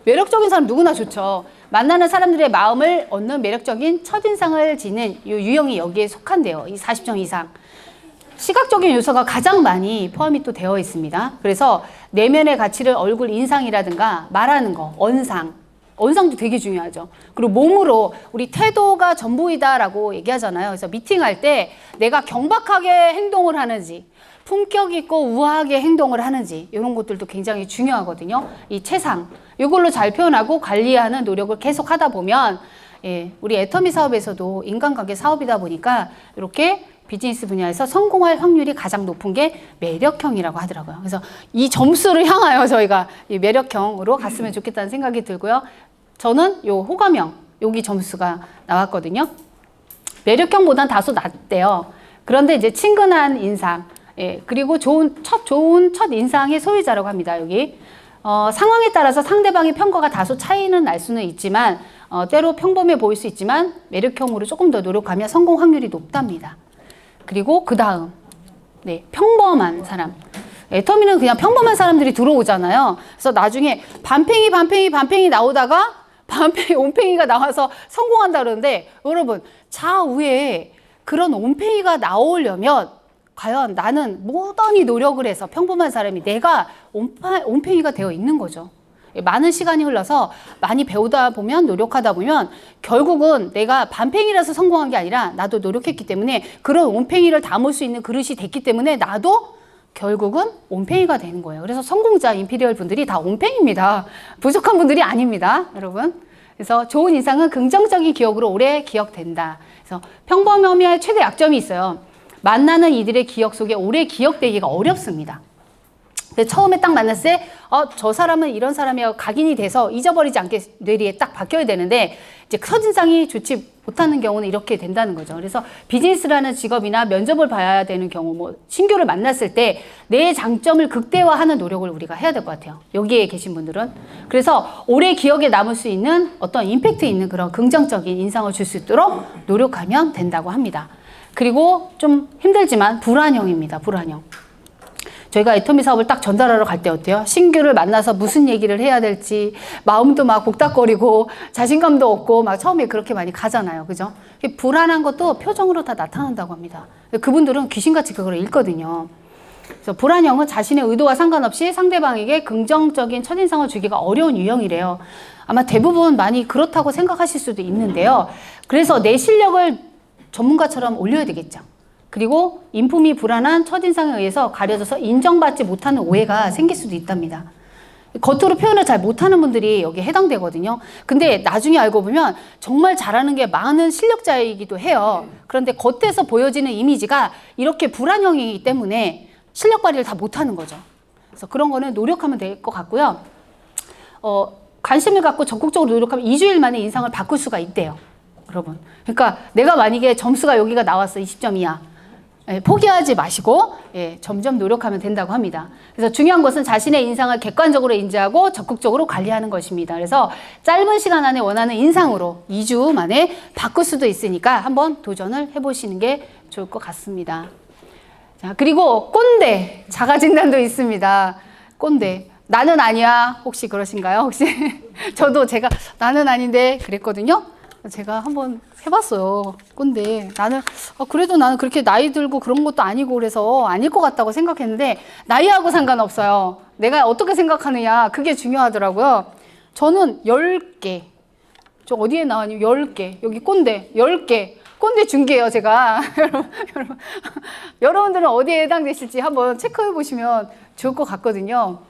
매력적인 사람 누구나 좋죠. 만나는 사람들의 마음을 얻는 매력적인 첫인상을 지닌 이 유형이 여기에 속한대요. 이 40점 이상. 시각적인 요소가 가장 많이 포함이 또 되어 있습니다. 그래서 내면의 가치를 얼굴 인상이라든가 말하는 거, 언상도 되게 중요하죠. 그리고 몸으로 우리 태도가 전부이다라고 얘기하잖아요. 그래서 미팅할 때 내가 경박하게 행동을 하는지 품격 있고 우아하게 행동을 하는지 이런 것들도 굉장히 중요하거든요. 이 체상 이걸로 잘 표현하고 관리하는 노력을 계속 하다 보면 예, 우리 애터미 사업에서도 인간관계 사업이다 보니까 이렇게 비즈니스 분야에서 성공할 확률이 가장 높은 게 매력형이라고 하더라고요. 그래서 이 점수를 향하여 저희가 이 매력형으로 갔으면 좋겠다는 생각이 들고요. 저는 요 호감형 여기 점수가 나왔거든요. 매력형보단 다소 낮대요. 그런데 이제 친근한 인상, 예, 그리고 좋은 첫 인상의 소유자라고 합니다. 여기 상황에 따라서 상대방의 평가가 다소 차이는 날 수는 있지만 때로 평범해 보일 수 있지만 매력형으로 조금 더 노력하면 성공 확률이 높답니다. 그리고 그 다음 네, 평범한 사람. 애터미는 그냥 평범한 사람들이 들어오잖아요. 그래서 나중에 반팽이 나오다가 온팽이가 나와서 성공한다 그러는데 여러분 좌우에 그런 온팽이가 나오려면 과연 나는 무던히 노력을 해서 평범한 사람이 내가 온팽이가 되어 있는 거죠. 많은 시간이 흘러서 많이 배우다 보면 노력하다 보면 결국은 내가 반팽이라서 성공한 게 아니라 나도 노력했기 때문에 그런 온팽이를 담을 수 있는 그릇이 됐기 때문에 나도 결국은 온팽이가 되는 거예요. 그래서 성공자 임피리얼 분들이 다 온팽이입니다. 부족한 분들이 아닙니다, 여러분. 그래서 좋은 인상은 긍정적인 기억으로 오래 기억된다. 그래서 평범함의 최대 약점이 있어요. 만나는 이들의 기억 속에 오래 기억되기가 어렵습니다. 근데 처음에 딱 만났을 때, 저 사람은 이런 사람이야 각인이 돼서 잊어버리지 않게 뇌리에 딱 박혀야 되는데, 이제 첫인상이 좋지 못하는 경우는 이렇게 된다는 거죠. 그래서 비즈니스라는 직업이나 면접을 봐야 되는 경우, 뭐, 신규를 만났을 때 내 장점을 극대화하는 노력을 우리가 해야 될 것 같아요. 여기에 계신 분들은. 그래서 오래 기억에 남을 수 있는 어떤 임팩트 있는 그런 긍정적인 인상을 줄 수 있도록 노력하면 된다고 합니다. 그리고 좀 힘들지만 불안형입니다. 불안형. 저희가 애터미 사업을 딱 전달하러 갈 때 어때요? 신규를 만나서 무슨 얘기를 해야 될지 마음도 막 복닥거리고 자신감도 없고 막 처음에 그렇게 많이 가잖아요. 그죠? 불안한 것도 표정으로 다 나타난다고 합니다. 그분들은 귀신같이 그걸 읽거든요. 그래서 불안형은 자신의 의도와 상관없이 상대방에게 긍정적인 첫인상을 주기가 어려운 유형이래요. 아마 대부분 많이 그렇다고 생각하실 수도 있는데요. 그래서 내 실력을 전문가처럼 올려야 되겠죠. 그리고 인품이 불안한 첫인상에 의해서 가려져서 인정받지 못하는 오해가 생길 수도 있답니다. 겉으로 표현을 잘 못하는 분들이 여기에 해당되거든요. 근데 나중에 알고 보면 정말 잘하는 게 많은 실력자이기도 해요. 그런데 겉에서 보여지는 이미지가 이렇게 불안형이기 때문에 실력 발휘를 다 못하는 거죠. 그래서 그런 거는 노력하면 될 것 같고요. 관심을 갖고 적극적으로 노력하면 2주일 만에 인상을 바꿀 수가 있대요. 여러분. 그러니까 내가 만약에 점수가 여기가 나왔어. 20점이야. 포기하지 마시고 점점 노력하면 된다고 합니다. 그래서 중요한 것은 자신의 인상을 객관적으로 인지하고 적극적으로 관리하는 것입니다. 그래서 짧은 시간 안에 원하는 인상으로 2주 만에 바꿀 수도 있으니까 한번 도전을 해보시는 게 좋을 것 같습니다. 자, 그리고 꼰대 자가진단도 있습니다. 꼰대. 나는 아니야. 혹시 그러신가요? 혹시? 저도 제가 나는 아닌데 그랬거든요. 제가 한번 해봤어요. 꼰대. 나는, 그래도 나는 그렇게 나이 들고 그런 것도 아니고 그래서 아닐 것 같다고 생각했는데, 나이하고 상관없어요. 내가 어떻게 생각하느냐. 그게 중요하더라고요. 저는 10개. 저 어디에 나왔니? 10개. 여기 꼰대. 10개. 꼰대 중개예요, 제가. 여러분들은 어디에 해당되실지 한번 체크해 보시면 좋을 것 같거든요.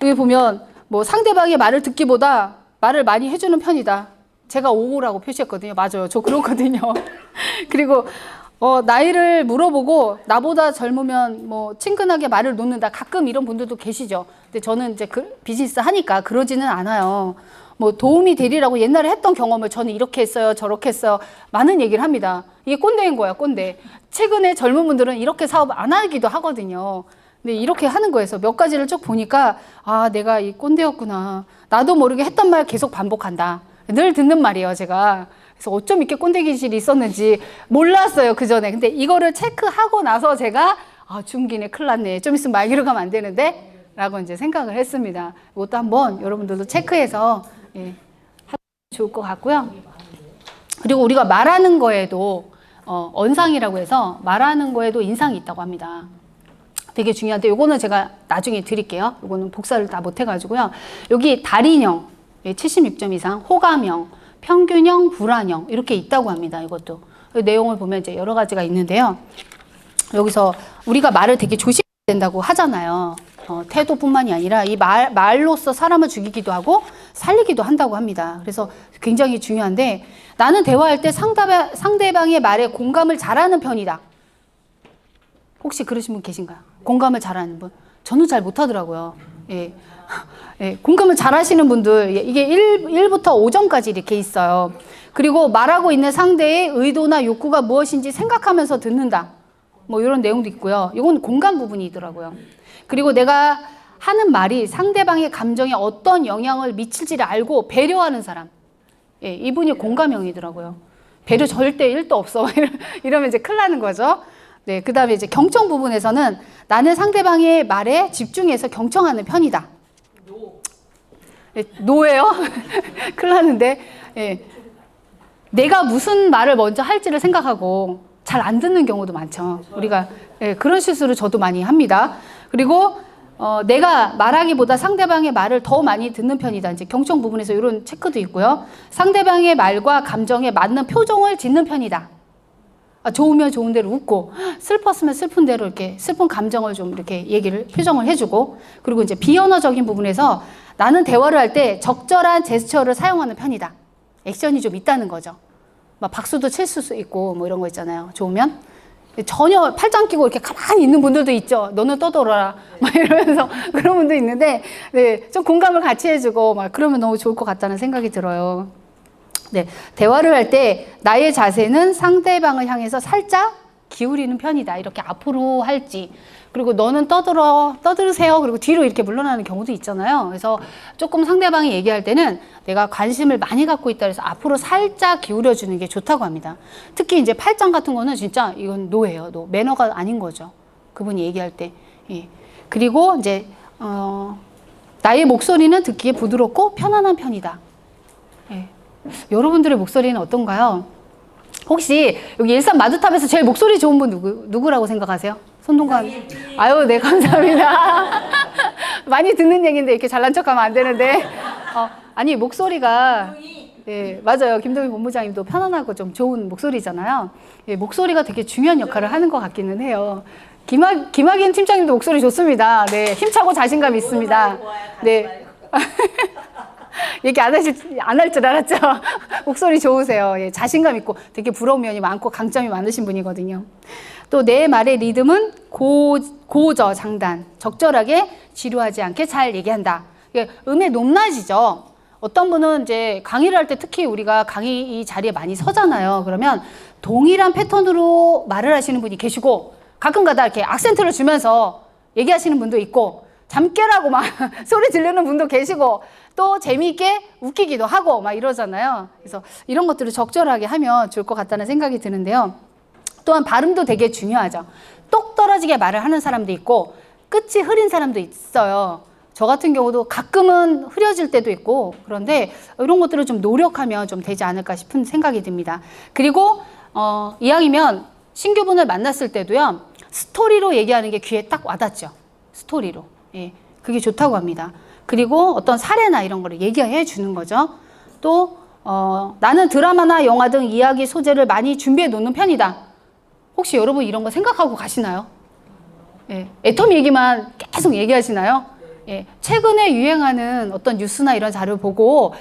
여기 보면, 뭐 상대방의 말을 듣기보다 말을 많이 해주는 편이다. 제가 5라고 표시했거든요. 맞아요. 저 그렇거든요. 그리고 나이를 물어보고 나보다 젊으면 뭐 친근하게 말을 놓는다. 가끔 이런 분들도 계시죠. 근데 저는 이제 비즈니스 하니까 그러지는 않아요. 뭐 도움이 되리라고 옛날에 했던 경험을 저는 이렇게 했어요. 저렇게 했어요. 많은 얘기를 합니다. 이게 꼰대인 거야, 꼰대. 최근에 젊은 분들은 이렇게 사업 안 하기도 하거든요. 근데 이렇게 하는 거에서 몇 가지를 쭉 보니까 내가 이 꼰대였구나. 나도 모르게 했던 말 계속 반복한다. 늘 듣는 말이에요, 제가. 그래서 어쩜 이렇게 꼰대 기질이 있었는지 몰랐어요, 그 전에. 근데 이거를 체크하고 나서 제가, 중기네, 큰일 났네. 좀 있으면 말 이러면 안 되는데? 라고 이제 생각을 했습니다. 이것도 한번 여러분들도 체크해서, 하면 좋을 것 같고요. 그리고 우리가 말하는 거에도, 언상이라고 해서 말하는 거에도 인상이 있다고 합니다. 되게 중요한데, 요거는 제가 나중에 드릴게요. 요거는 복사를 다 못해가지고요. 여기 달인형. 76점 이상, 호감형, 평균형, 불안형 이렇게 있다고 합니다. 이것도 내용을 보면 이제 여러 가지가 있는데요. 여기서 우리가 말을 되게 조심해야 된다고 하잖아요. 태도뿐만이 아니라 이 말로써 사람을 죽이기도 하고 살리기도 한다고 합니다. 그래서 굉장히 중요한데 나는 대화할 때 상대방의 말에 공감을 잘하는 편이다. 혹시 그러신 분 계신가요? 공감을 잘하는 분? 저는 잘 못하더라고요. 공감을 잘 하시는 분들, 이게 1부터 5점까지 이렇게 있어요. 그리고 말하고 있는 상대의 의도나 욕구가 무엇인지 생각하면서 듣는다. 뭐 이런 내용도 있고요. 이건 공감 부분이더라고요. 그리고 내가 하는 말이 상대방의 감정에 어떤 영향을 미칠지를 알고 배려하는 사람. 이분이 공감형이더라고요. 배려 절대 1도 없어. 이러면 이제 큰일 나는 거죠. 네, 그 다음에 이제 경청 부분에서는 나는 상대방의 말에 집중해서 경청하는 편이다. 노예요? 큰일 나는데. 내가 무슨 말을 먼저 할지를 생각하고 잘 안 듣는 경우도 많죠. 우리가 그런 실수를 저도 많이 합니다. 그리고 내가 말하기보다 상대방의 말을 더 많이 듣는 편이다. 이제 경청 부분에서 이런 체크도 있고요. 상대방의 말과 감정에 맞는 표정을 짓는 편이다. 좋으면 좋은 대로 웃고 슬펐으면 슬픈 대로 이렇게 슬픈 감정을 좀 이렇게 표정을 해주고 그리고 이제 비언어적인 부분에서 나는 대화를 할 때 적절한 제스처를 사용하는 편이다. 액션이 좀 있다는 거죠. 막 박수도 칠 수 있고 뭐 이런 거 있잖아요. 좋으면 전혀 팔짱 끼고 이렇게 가만히 있는 분들도 있죠. 너는 떠돌아라. 막 이러면서 그런 분도 있는데, 네, 좀 공감을 같이 해주고, 막 그러면 너무 좋을 것 같다는 생각이 들어요. 네, 대화를 할 때 나의 자세는 상대방을 향해서 살짝 기울이는 편이다. 이렇게 앞으로 할지. 그리고 너는 떠들으세요. 그리고 뒤로 이렇게 물러나는 경우도 있잖아요. 그래서 조금 상대방이 얘기할 때는 내가 관심을 많이 갖고 있다 그래서 앞으로 살짝 기울여 주는 게 좋다고 합니다. 특히 이제 팔짱 같은 거는 진짜 이건 노예요. 노. 매너가 아닌 거죠. 그분이 얘기할 때. 예. 그리고 이제 나의 목소리는 듣기에 부드럽고 편안한 편이다. 예. 여러분들의 목소리는 어떤가요? 혹시 여기 일산 마두탑에서 제일 목소리 좋은 분 누구라고 생각하세요? 손동관. 아유, 네, 감사합니다. 많이 듣는 얘기인데 이렇게 잘난 척하면 안 되는데. 아니, 목소리가. 네, 맞아요. 김동희 본부장님도 편안하고 좀 좋은 목소리잖아요. 예, 목소리가 되게 중요한 역할을 하는 것 같기는 해요. 김학인 팀장님도 목소리 좋습니다. 네, 힘차고 자신감 있습니다. 네. 얘기 안 할 줄 알았죠? 목소리 좋으세요. 예, 자신감 있고 되게 부러운 면이 많고 강점이 많으신 분이거든요. 또 내 말의 리듬은 고저장단, 적절하게 지루하지 않게 잘 얘기한다. 음의 높낮이죠. 어떤 분은 이제 강의를 할 때 특히 우리가 강의 이 자리에 많이 서잖아요. 그러면 동일한 패턴으로 말을 하시는 분이 계시고 가끔 가다 이렇게 악센트를 주면서 얘기하시는 분도 있고 잠깨라고 막 소리 지르는 분도 계시고 또 재미있게 웃기기도 하고 막 이러잖아요. 그래서 이런 것들을 적절하게 하면 좋을 것 같다는 생각이 드는데요. 또한 발음도 되게 중요하죠. 똑 떨어지게 말을 하는 사람도 있고 끝이 흐린 사람도 있어요. 저 같은 경우도 가끔은 흐려질 때도 있고 그런데 이런 것들을 좀 노력하면 좀 되지 않을까 싶은 생각이 듭니다. 그리고 이왕이면 신규분을 만났을 때도요. 스토리로 얘기하는 게 귀에 딱 와닿죠. 스토리로. 예, 그게 좋다고 합니다. 그리고 어떤 사례나 이런 거를 얘기해 주는 거죠. 또 나는 드라마나 영화 등 이야기 소재를 많이 준비해 놓는 편이다. 혹시 여러분 이런 거 생각하고 가시나요? 예, 애터미 얘기만 계속 얘기하시나요? 예, 최근에 유행하는 어떤 뉴스나 이런 자료 보고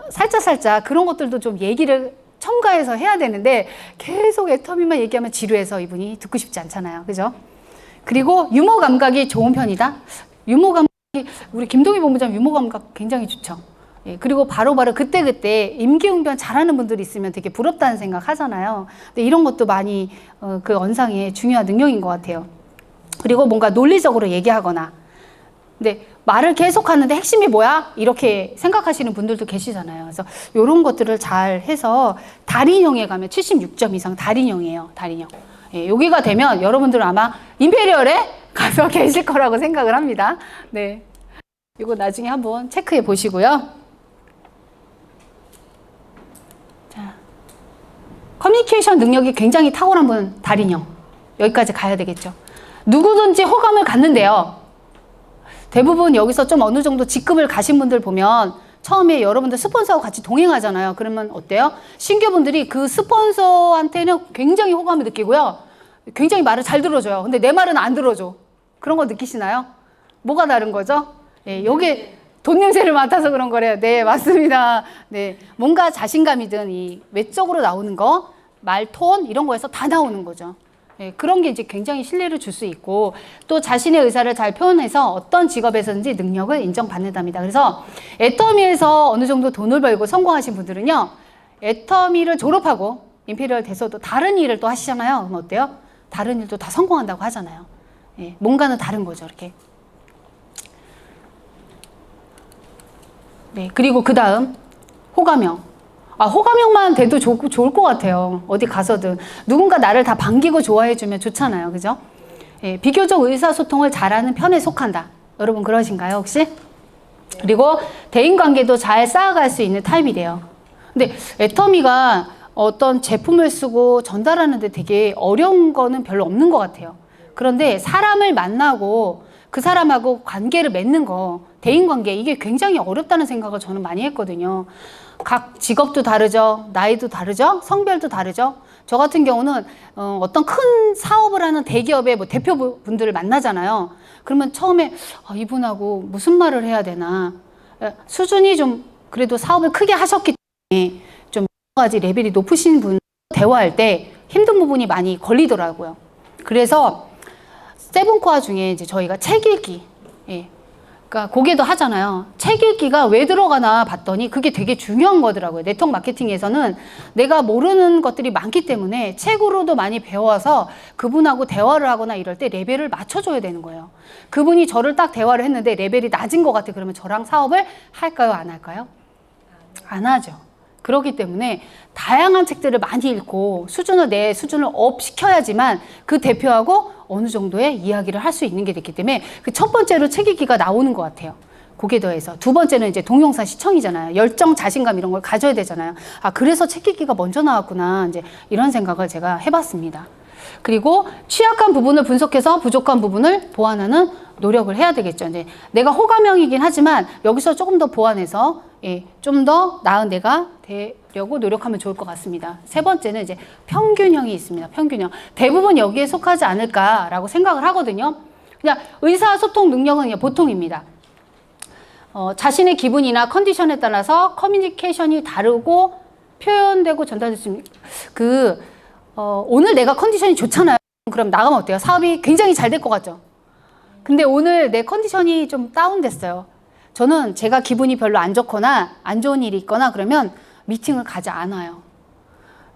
살짝 그런 것들도 좀 얘기를 첨가해서 해야 되는데 계속 애터미만 얘기하면 지루해서 이분이 듣고 싶지 않잖아요. 그죠? 그리고 유머 감각이 좋은 편이다. 유머 감각이 우리 김동희 본부장 유머 감각 굉장히 좋죠. 예, 그리고 바로바로 그때그때 임기응변 잘하는 분들이 있으면 되게 부럽다는 생각 하잖아요. 근데 이런 것도 많이 그 언상의 중요한 능력인 것 같아요. 그리고 뭔가 논리적으로 얘기하거나 근데 말을 계속 하는데 핵심이 뭐야? 이렇게 생각하시는 분들도 계시잖아요. 그래서 이런 것들을 잘 해서 달인형에 가면 76점 이상 달인형이에요. 달인형. 예, 여기가 되면 여러분들은 아마 임페리얼에 가서 계실 거라고 생각을 합니다. 네, 이거 나중에 한번 체크해 보시고요. 자, 커뮤니케이션 능력이 굉장히 탁월한 분 달인형. 여기까지 가야 되겠죠. 누구든지 호감을 갖는데요. 대부분 여기서 좀 어느 정도 직급을 가신 분들 보면 처음에 여러분들 스폰서하고 같이 동행하잖아요. 그러면 어때요? 신규분들이 그 스폰서한테는 굉장히 호감을 느끼고요. 굉장히 말을 잘 들어줘요. 근데 내 말은 안 들어줘. 그런 거 느끼시나요? 뭐가 다른 거죠? 예, 요게 돈 냄새를 맡아서 그런 거래요. 네, 맞습니다. 네, 뭔가 자신감이든 이 외적으로 나오는 거, 말, 톤 이런 거에서 다 나오는 거죠. 네, 그런 게 이제 굉장히 신뢰를 줄 수 있고 또 자신의 의사를 잘 표현해서 어떤 직업에서든지 능력을 인정받는답니다. 그래서 애터미에서 어느 정도 돈을 벌고 성공하신 분들은요. 애터미를 졸업하고 임페리얼 돼서도 다른 일을 또 하시잖아요. 그럼 어때요? 다른 일도 다 성공한다고 하잖아요. 예, 뭔가는 다른 거죠. 이렇게. 네, 그리고 그 다음 호감형. 호감형만 돼도 좋을 것 같아요. 어디 가서든. 누군가 나를 다 반기고 좋아해주면 좋잖아요. 그죠? 예, 비교적 의사소통을 잘하는 편에 속한다. 여러분 그러신가요, 혹시? 그리고 대인관계도 잘 쌓아갈 수 있는 타입이래요. 근데 애터미가 어떤 제품을 쓰고 전달하는데 되게 어려운 거는 별로 없는 것 같아요. 그런데 사람을 만나고 그 사람하고 관계를 맺는 거, 대인관계, 이게 굉장히 어렵다는 생각을 저는 많이 했거든요. 각 직업도 다르죠. 나이도 다르죠. 성별도 다르죠. 저 같은 경우는 어떤 큰 사업을 하는 대기업의 뭐 대표분들을 만나잖아요. 그러면 처음에 이분하고 무슨 말을 해야 되나. 수준이 좀 그래도 사업을 크게 하셨기 때문에 좀 여러 가지 레벨이 높으신 분 대화할 때 힘든 부분이 많이 걸리더라고요. 그래서 세븐코어 중에 이제 저희가 책 읽기, 예. 그러니까 고개도 하잖아요. 책 읽기가 왜 들어가나 봤더니 그게 되게 중요한 거더라고요. 네트워크 마케팅에서는 내가 모르는 것들이 많기 때문에 책으로도 많이 배워서 그분하고 대화를 하거나 이럴 때 레벨을 맞춰줘야 되는 거예요. 그분이 저를 딱 대화를 했는데 레벨이 낮은 것 같아. 그러면 저랑 사업을 할까요? 안 할까요? 안 하죠. 그렇기 때문에 다양한 책들을 많이 읽고 내 수준을 업 시켜야지만 그 대표하고 어느 정도의 이야기를 할 수 있는 게 됐기 때문에 그 첫 번째로 책 읽기가 나오는 것 같아요. 거기에 더해서 두 번째는 이제 동영상 시청이잖아요. 열정, 자신감 이런 걸 가져야 되잖아요. 아, 그래서 책 읽기가 먼저 나왔구나. 이제 이런 생각을 제가 해봤습니다. 그리고 취약한 부분을 분석해서 부족한 부분을 보완하는 노력을 해야 되겠죠. 이제 내가 호감형이긴 하지만 여기서 조금 더 보완해서 좀 더 나은 내가 되려고 노력하면 좋을 것 같습니다. 세 번째는 이제 평균형이 있습니다. 평균형. 대부분 여기에 속하지 않을까라고 생각을 하거든요. 그냥 의사소통 능력은 그냥 보통입니다. 자신의 기분이나 컨디션에 따라서 커뮤니케이션이 다르고 표현되고 전달될 수 있는 오늘 내가 컨디션이 좋잖아요. 그럼 나가면 어때요? 사업이 굉장히 잘 될 것 같죠? 근데 오늘 내 컨디션이 좀 다운됐어요. 저는 제가 기분이 별로 안 좋거나 안 좋은 일이 있거나 그러면 미팅을 가지 않아요.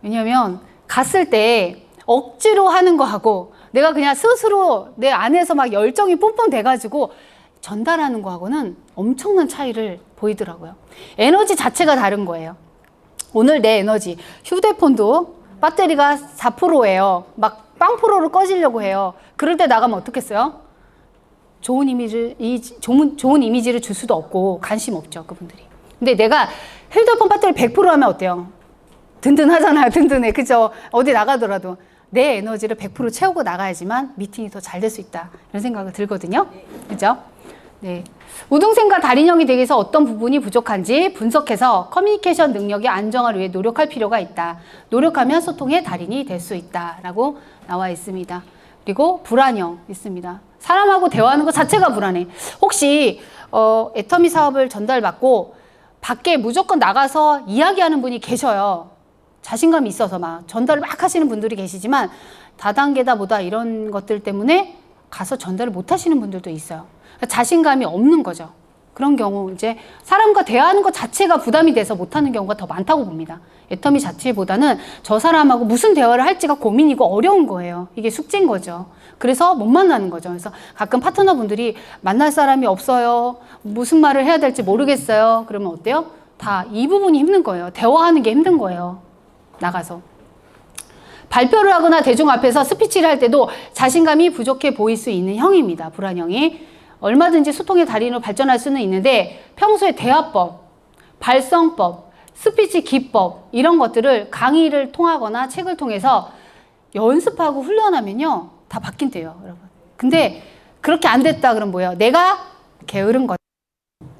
왜냐면 갔을 때 억지로 하는 거하고 내가 그냥 스스로 내 안에서 막 열정이 뿜뿜 돼가지고 전달하는 거하고는 엄청난 차이를 보이더라고요. 에너지 자체가 다른 거예요. 오늘 내 에너지, 휴대폰도 배터리가 4%예요. 막 0%로 꺼지려고 해요. 그럴 때 나가면 어떻겠어요? 좋은 이미지를 줄 수도 없고 관심 없죠, 그분들이. 근데 내가 휴대폰 배터리 100% 하면 어때요? 든든하잖아요, 든든해. 그죠? 어디 나가더라도 내 에너지를 100% 채우고 나가야지만 미팅이 더 잘 될 수 있다. 이런 생각이 들거든요. 그죠? 네. 우등생과 달인형이 되기 위해서 어떤 부분이 부족한지 분석해서 커뮤니케이션 능력의 안정화를 위해 노력할 필요가 있다. 노력하면 소통의 달인이 될 수 있다. 라고 나와 있습니다. 그리고 불안형 있습니다. 사람하고 대화하는 것 자체가 불안해. 혹시 애터미 사업을 전달받고 밖에 무조건 나가서 이야기하는 분이 계셔요. 자신감이 있어서 막 전달을 막 하시는 분들이 계시지만 다단계다 뭐다 이런 것들 때문에 가서 전달을 못 하시는 분들도 있어요. 자신감이 없는 거죠. 그런 경우 이제 사람과 대화하는 것 자체가 부담이 돼서 못하는 경우가 더 많다고 봅니다. 애터미 자체보다는 저 사람하고 무슨 대화를 할지가 고민이고 어려운 거예요. 이게 숙제인 거죠. 그래서 못 만나는 거죠. 그래서 가끔 파트너분들이 만날 사람이 없어요. 무슨 말을 해야 될지 모르겠어요. 그러면 어때요? 다 이 부분이 힘든 거예요. 대화하는 게 힘든 거예요. 나가서. 발표를 하거나 대중 앞에서 스피치를 할 때도 자신감이 부족해 보일 수 있는 형입니다. 불안형이. 얼마든지 소통의 달인으로 발전할 수는 있는데 평소에 대화법, 발성법, 스피치 기법 이런 것들을 강의를 통하거나 책을 통해서 연습하고 훈련하면요. 다 바뀐대요, 여러분. 근데 그렇게 안 됐다 그럼 뭐예요? 내가 게으른 거다.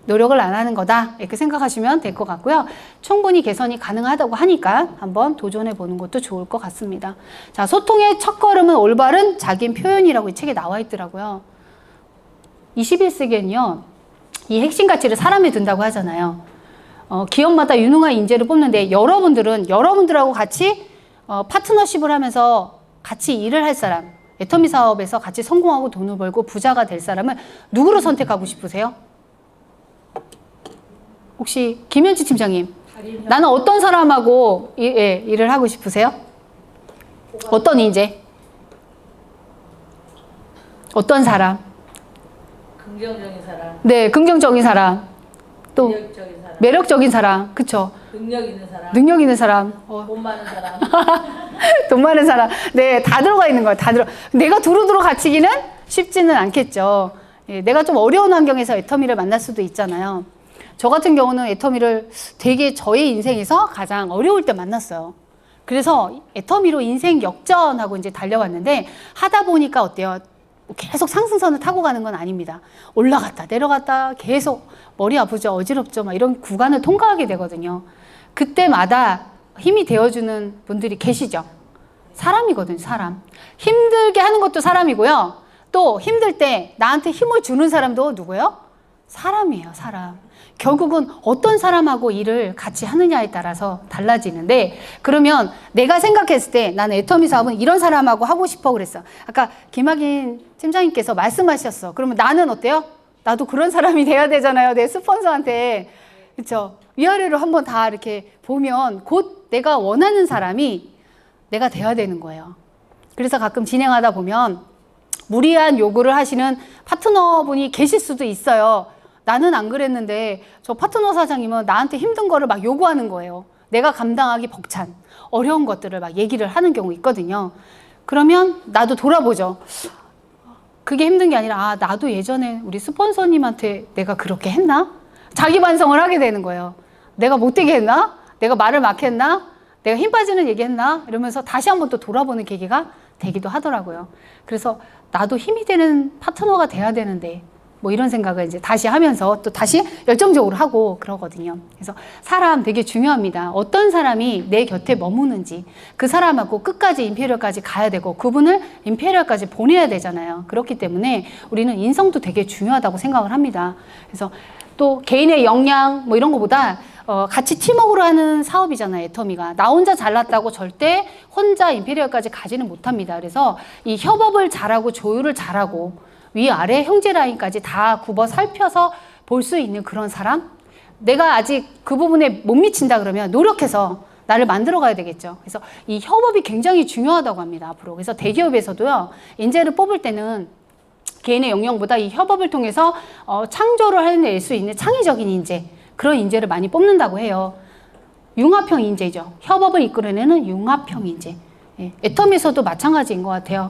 노력을 안 하는 거다. 이렇게 생각하시면 될 것 같고요. 충분히 개선이 가능하다고 하니까 한번 도전해 보는 것도 좋을 것 같습니다. 자, 소통의 첫걸음은 올바른 자기 표현이라고 이 책에 나와 있더라고요. 21세기에는요. 이 핵심 가치를 사람에 둔다고 하잖아요. 기업마다 유능한 인재를 뽑는데 여러분들하고 같이 파트너십을 하면서 같이 일을 할 사람, 애터미 사업에서 같이 성공하고 돈을 벌고 부자가 될 사람을 누구로 선택하고 싶으세요? 혹시 김현지 팀장님, 나는 어떤 사람하고 일을 하고 싶으세요? 어떤 인재? 어떤 사람? 긍정적인 사람. 네, 긍정적인 사람. 또 매력적인 사람. 매력적인 사람. 그쵸? 능력 있는 사람. 능력 있는 사람. 돈 많은 사람. 돈 많은 사람. 네, 다 들어가 있는 거예요. 다 내가 두루두루 갇히기는 쉽지는 않겠죠. 예, 내가 좀 어려운 환경에서 애터미를 만날 수도 있잖아요. 저 같은 경우는 애터미를 되게 저의 인생에서 가장 어려울 때 만났어요. 그래서 애터미로 인생 역전하고 이제 달려왔는데 하다 보니까 어때요? 계속 상승선을 타고 가는 건 아닙니다. 올라갔다 내려갔다 계속 머리 아프죠, 어지럽죠, 막 이런 구간을 통과하게 되거든요. 그때마다 힘이 되어주는 분들이 계시죠. 사람이거든요, 사람. 힘들게 하는 것도 사람이고요. 또 힘들 때 나한테 힘을 주는 사람도 누구예요? 사람이에요, 사람. 결국은 어떤 사람하고 일을 같이 하느냐에 따라서 달라지는데, 그러면 내가 생각했을 때 나는 애터미 사업은 이런 사람하고 하고 싶어 그랬어. 아까 김학인 팀장님께서 말씀하셨어. 그러면 나는 어때요? 나도 그런 사람이 돼야 되잖아요. 내 스폰서한테. 그렇죠? 위아래로 한번 다 이렇게 보면 곧 내가 원하는 사람이 내가 돼야 되는 거예요. 그래서 가끔 진행하다 보면 무리한 요구를 하시는 파트너분이 계실 수도 있어요. 나는 안 그랬는데 저 파트너 사장님은 나한테 힘든 거를 막 요구하는 거예요. 내가 감당하기 벅찬 어려운 것들을 막 얘기를 하는 경우 있거든요. 그러면 나도 돌아보죠. 그게 힘든 게 아니라 아, 나도 예전에 우리 스폰서님한테 내가 그렇게 했나? 자기 반성을 하게 되는 거예요. 내가 못되게 했나? 내가 말을 막 했나? 내가 힘 빠지는 얘기 했나? 이러면서 다시 한번 또 돌아보는 계기가 되기도 하더라고요. 그래서 나도 힘이 되는 파트너가 돼야 되는데 뭐 이런 생각을 이제 다시 하면서 또 다시 열정적으로 하고 그러거든요. 그래서 사람 되게 중요합니다. 어떤 사람이 내 곁에 머무는지, 그 사람하고 끝까지 임페리얼까지 가야 되고 그분을 임페리얼까지 보내야 되잖아요. 그렇기 때문에 우리는 인성도 되게 중요하다고 생각을 합니다. 그래서 또 개인의 역량 뭐 이런 거보다 같이 팀워크로 하는 사업이잖아요, 애터미가. 나 혼자 잘났다고 절대 혼자 임페리얼까지 가지는 못합니다. 그래서 이 협업을 잘하고 조율을 잘하고 위아래 형제 라인까지 다 굽어 살펴서 볼 수 있는 그런 사람? 내가 아직 그 부분에 못 미친다 그러면 노력해서 나를 만들어 가야 되겠죠. 그래서 이 협업이 굉장히 중요하다고 합니다, 앞으로. 그래서 대기업에서도요, 인재를 뽑을 때는 개인의 역량보다 이 협업을 통해서 창조를 해낼 수 있는 창의적인 인재, 그런 인재를 많이 뽑는다고 해요. 융합형 인재죠. 협업을 이끌어내는 융합형 인재. 예, 애터미에서도 마찬가지인 것 같아요.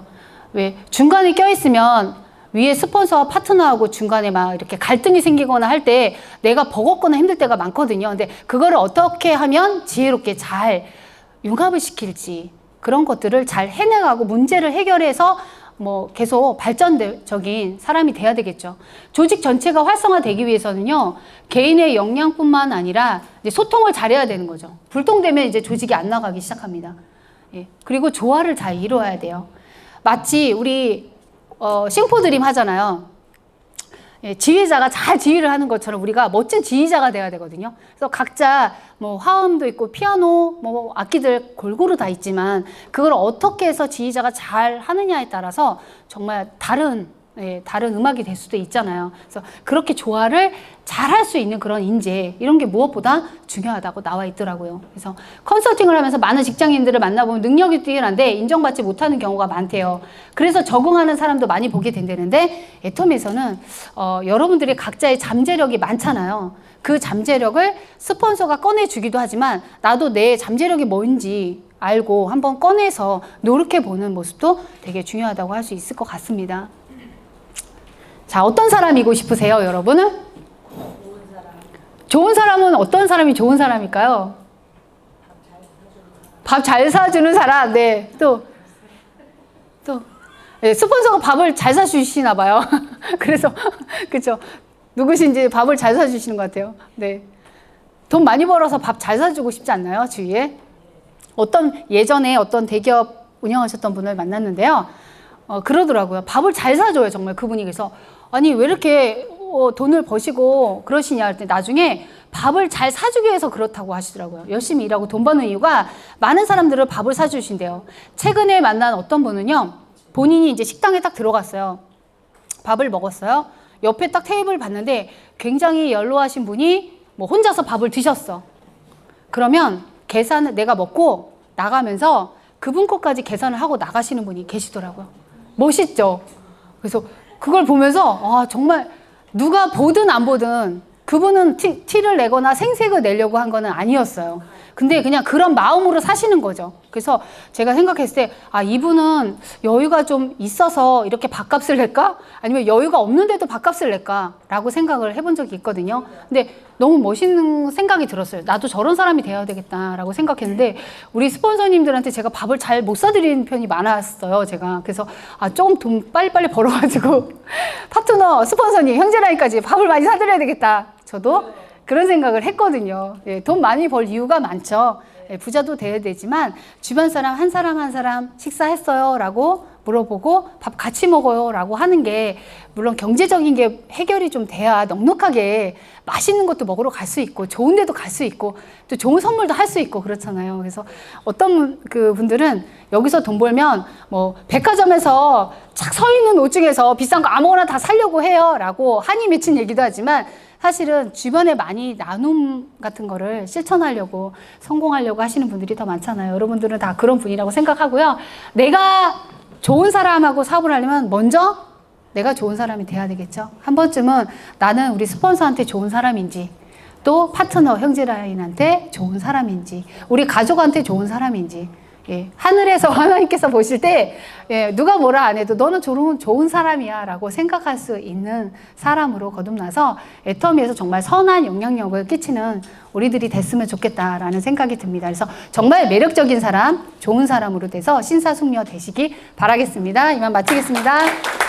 왜 중간에 껴있으면 위에 스폰서와 파트너하고 중간에 막 이렇게 갈등이 생기거나 할 때 내가 버겁거나 힘들 때가 많거든요. 근데 그거를 어떻게 하면 지혜롭게 잘 융합을 시킬지, 그런 것들을 잘 해내가고 문제를 해결해서 뭐 계속 발전적인 사람이 돼야 되겠죠. 조직 전체가 활성화되기 위해서는요, 개인의 역량뿐만 아니라 이제 소통을 잘해야 되는 거죠. 불통되면 이제 조직이 안 나가기 시작합니다. 예. 그리고 조화를 잘 이루어야 돼요. 마치 우리 싱포드림 하잖아요. 예, 지휘자가 잘 지휘를 하는 것처럼 우리가 멋진 지휘자가 돼야 되거든요. 그래서 각자 뭐 화음도 있고 피아노, 뭐 악기들 골고루 다 있지만 그걸 어떻게 해서 지휘자가 잘 하느냐에 따라서 정말 다른 음악이 될 수도 있잖아요. 그래서 그렇게 조화를 잘 할 수 있는 그런 인재, 이런 게 무엇보다 중요하다고 나와 있더라고요. 그래서 컨설팅을 하면서 많은 직장인들을 만나보면 능력이 뛰어난데 인정받지 못하는 경우가 많대요. 그래서 적응하는 사람도 많이 보게 된다는데, 애터미에서는 여러분들이 각자의 잠재력이 많잖아요. 그 잠재력을 스폰서가 꺼내주기도 하지만 나도 내 잠재력이 뭔지 알고 한번 꺼내서 노력해보는 모습도 되게 중요하다고 할 수 있을 것 같습니다. 자, 어떤 사람이고 싶으세요, 여러분은? 좋은 사람. 좋은 사람은 어떤 사람이 좋은 사람일까요? 밥 잘 사주는 사람. 네. 또. 네, 스폰서가 밥을 잘 사주시나 봐요. 그래서, 그쵸. 누구신지 밥을 잘 사주시는 것 같아요. 네. 돈 많이 벌어서 밥 잘 사주고 싶지 않나요, 주위에? 예전에 어떤 대기업 운영하셨던 분을 만났는데요. 그러더라고요. 밥을 잘 사줘요, 정말 그분이. 그래서 아니 왜 이렇게 돈을 버시고 그러시냐 할 때 나중에 밥을 잘 사주기 위해서 그렇다고 하시더라고요. 열심히 일하고 돈 버는 이유가 많은 사람들을 밥을 사주신대요. 최근에 만난 어떤 분은요, 본인이 이제 식당에 딱 들어갔어요. 밥을 먹었어요. 옆에 딱 테이블 봤는데 굉장히 연로하신 분이 뭐 혼자서 밥을 드셨어. 그러면 계산을 내가 먹고 나가면서 그분 것까지 계산을 하고 나가시는 분이 계시더라고요. 멋있죠? 그래서 그걸 보면서 아, 정말 누가 보든 안 보든 그분은 티를 내거나 생색을 내려고 한 거는 아니었어요. 근데 그냥 그런 마음으로 사시는 거죠. 그래서 제가 생각했을 때 아, 이분은 여유가 좀 있어서 이렇게 밥값을 낼까? 아니면 여유가 없는데도 밥값을 낼까? 라고 생각을 해본 적이 있거든요. 근데 너무 멋있는 생각이 들었어요. 나도 저런 사람이 되어야 되겠다라고 생각했는데 우리 스폰서님들한테 제가 밥을 잘 못 사드리는 편이 많았어요, 제가. 그래서 아, 좀 돈 빨리빨리 벌어가지고 파트너, 스폰서님, 형제라니까지 밥을 많이 사드려야 되겠다. 저도 그런 생각을 했거든요. 예, 돈 많이 벌 이유가 많죠. 예, 부자도 돼야 되지만 주변 사람 한 사람 한 사람 식사했어요 라고 물어보고 밥 같이 먹어요 라고 하는 게 물론 경제적인 게 해결이 좀 돼야 넉넉하게 맛있는 것도 먹으러 갈 수 있고 좋은 데도 갈 수 있고 또 좋은 선물도 할 수 있고 그렇잖아요. 그래서 어떤 그 분들은 여기서 돈 벌면 뭐 백화점에서 착 서 있는 옷 중에서 비싼 거 아무거나 다 사려고 해요 라고 한이 맺힌 얘기도 하지만 사실은 주변에 많이 나눔 같은 거를 실천하려고 성공하려고 하시는 분들이 더 많잖아요. 여러분들은 다 그런 분이라고 생각하고요. 내가 좋은 사람하고 사업을 하려면 먼저 내가 좋은 사람이 돼야 되겠죠. 한 번쯤은 나는 우리 스폰서한테 좋은 사람인지 또 파트너 형제라인한테 좋은 사람인지 우리 가족한테 좋은 사람인지 예, 하늘에서 하나님께서 보실 때 예, 누가 뭐라 안 해도 너는 좋은 사람이야 라고 생각할 수 있는 사람으로 거듭나서 애터미에서 정말 선한 영향력을 끼치는 우리들이 됐으면 좋겠다라는 생각이 듭니다. 그래서 정말 매력적인 사람, 좋은 사람으로 돼서 신사숙녀 되시기 바라겠습니다. 이만 마치겠습니다.